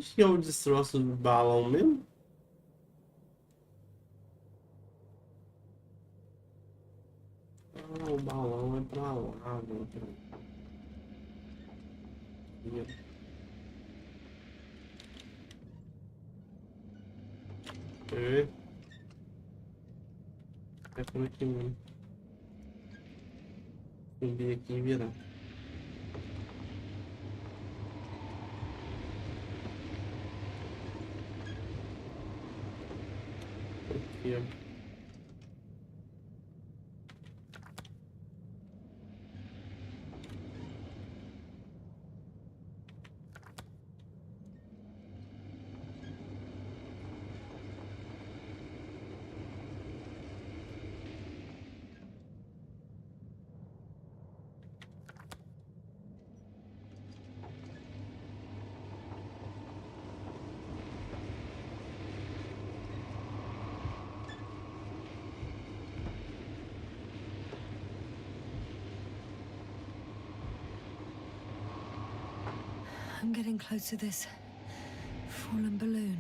Onde que é o destroço do balão mesmo? Ah, o balão é pra lá, né? Quer ver? É por aqui mesmo. Subir aqui e virar. Aqui, ó. I'm getting close to this fallen balloon.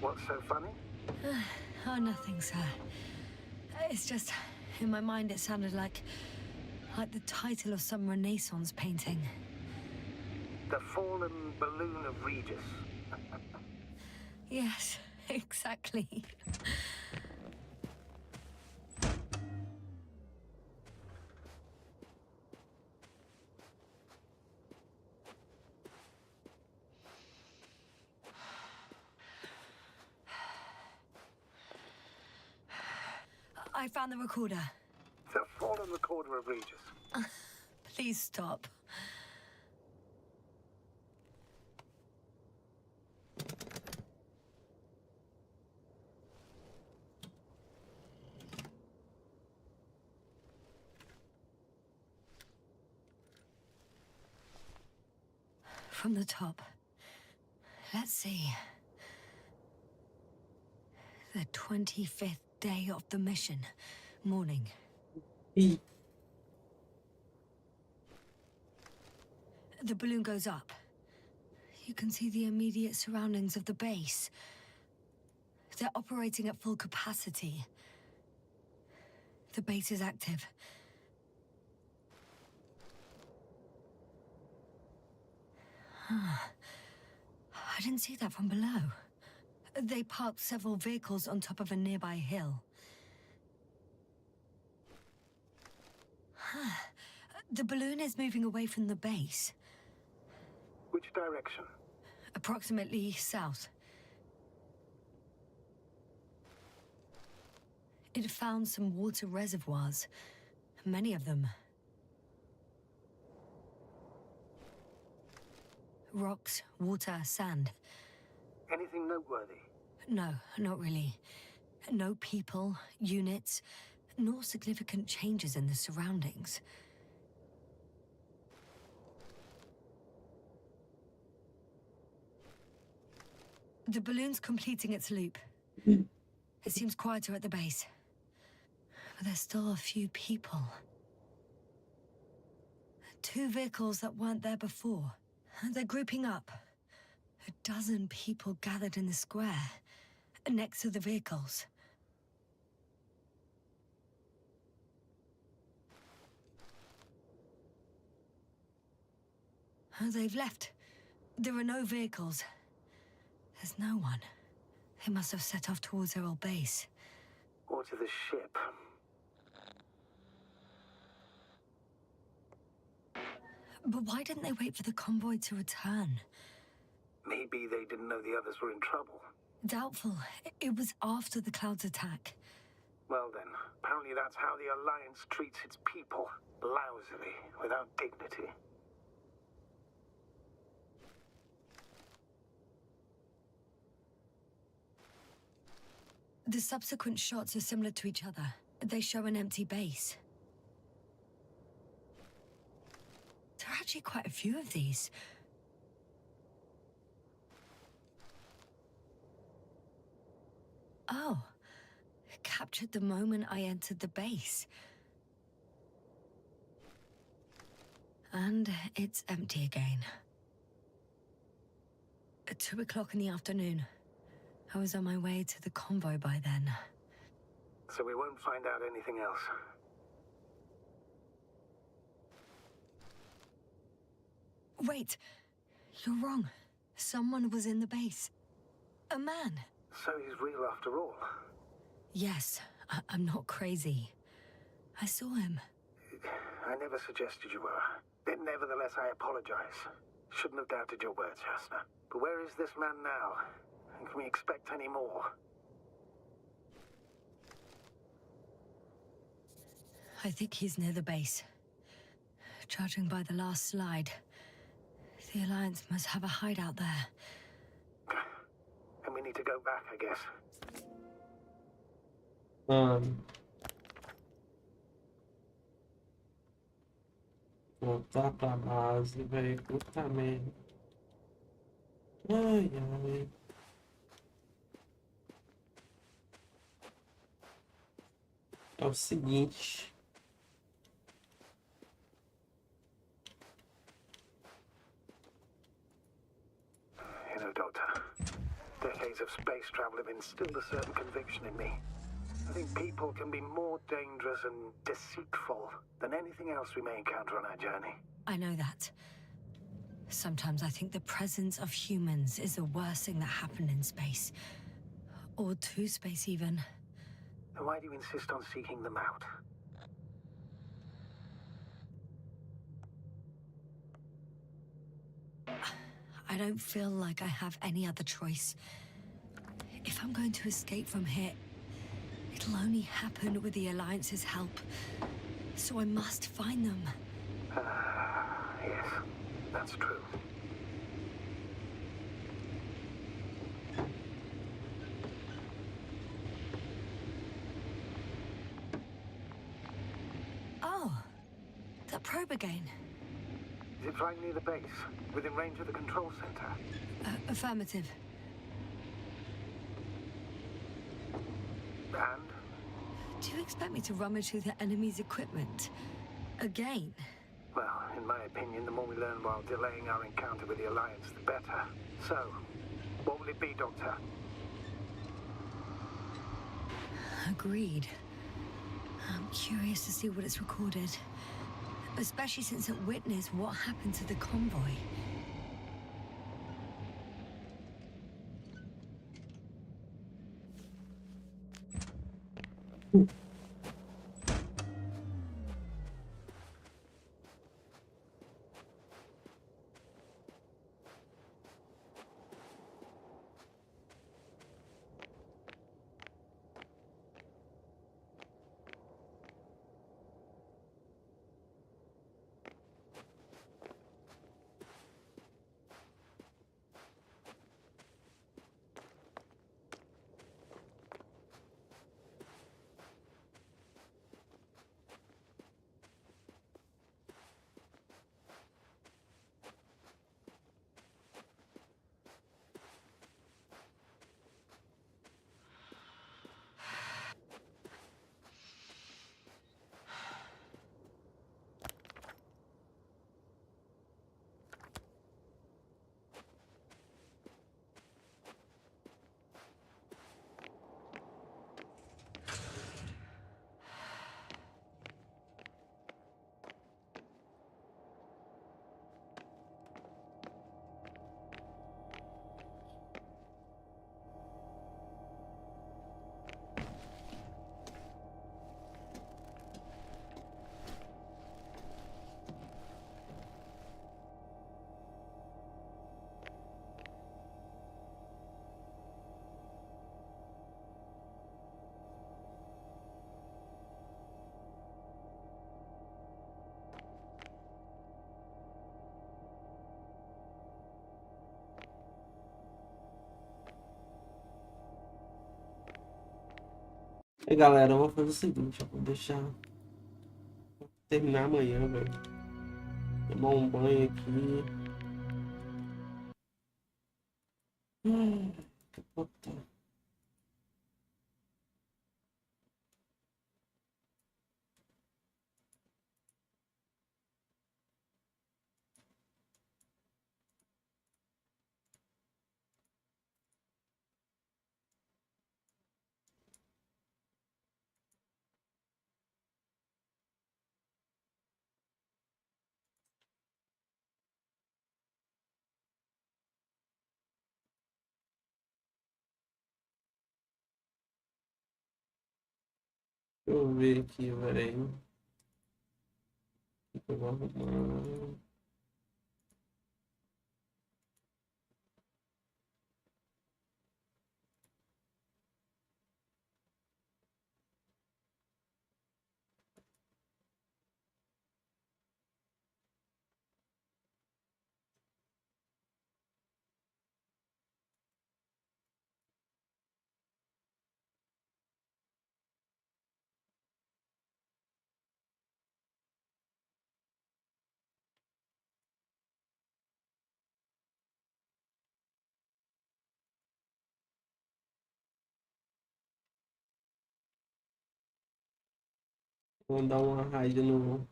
What's so funny? Oh, nothing, sir. It's just, in my mind it sounded like the title of some Renaissance painting. The fallen balloon of Regis. Yes, exactly. I found the recorder. The fallen recorder of Regis. Please stop. From the top. Let's see. The 25th day of the mission. Morning. Ih, The balloon goes up. You can see the immediate surroundings of the base. They're operating at full capacity. The base is active. I didn't see that from below. They parked several vehicles on top of a nearby hill. The balloon is moving away from the base. Which direction? Approximately south. It found some water reservoirs. Many of them. Rocks, water, sand. Anything noteworthy? No, not really. No people, units, nor significant changes in the surroundings. The balloon's completing its loop. It seems quieter at the base. But there's still a few people. 2 vehicles that weren't there before. They're grouping up. 12 people gathered in the square, next to the vehicles. They've left. There are no vehicles. There's no one. They must have set off towards their old base. Or to the ship? But why didn't they wait for the convoy to return? Maybe they didn't know the others were in trouble. Doubtful. It was after the Cloud's attack. Well then, apparently that's how the Alliance treats its people. Lousily, without dignity. The subsequent shots are similar to each other. They show an empty base. There are actually quite a few of these. Oh, captured the moment I entered the base. And it's empty again. At 2 o'clock in the afternoon. I was on my way to the convoy by then. So we won't find out anything else. Wait, you're wrong. Someone was in the base. A man. So he's real after all. Yes, I'm not crazy. I saw him. I never suggested you were. Nevertheless, I apologize. Shouldn't have doubted your words, Jasna. But where is this man now? And can we expect any more? I think he's near the base. Judging by the last slide, the Alliance must have a hideout there. And we need to go back, I guess. Voltar pra base, velho. Puta merda. Ai, ai. É o seguinte. You know, Doctor, decades of space travel have instilled a certain conviction in me. I think people can be more dangerous and deceitful than anything else we may encounter on our journey. I know that. Sometimes I think the presence of humans is the worst thing that happened in space. Or to space, even. Then why do you insist on seeking them out? I don't feel like I have any other choice. If I'm going to escape from here, it'll only happen with the Alliance's help. So I must find them. Yes, that's true. Oh, that probe again. Is it right near the base, within range of the control center? Affirmative. And? Do you expect me to rummage through the enemy's equipment? Again? Well, in my opinion, the more we learn while delaying our encounter with the Alliance, the better. So, what will it be, Doctor? Agreed. I'm curious to see what it's recorded. Especially since it witnessed what happened to the convoy. E galera, eu vou fazer o seguinte, eu vou deixar terminar amanhã, velho. Tomar um banho aqui. Capotar. Deixa eu ver aqui, velho. O que eu vou arrumar? Vou dar uma raid no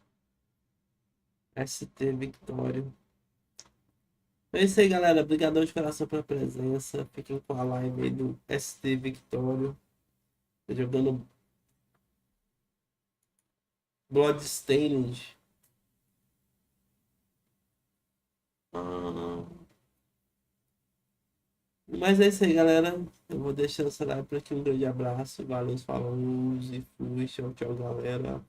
ST Victório. É isso aí, galera. Obrigadão de coração pela presença. Fiquem com a live aí do ST Victório. Tô jogando Bloodstained. Ah. Mas é isso aí, galera. Eu vou deixando essa live por aqui. Um grande abraço. Valeu, falou e fui. Tchau, tchau, galera.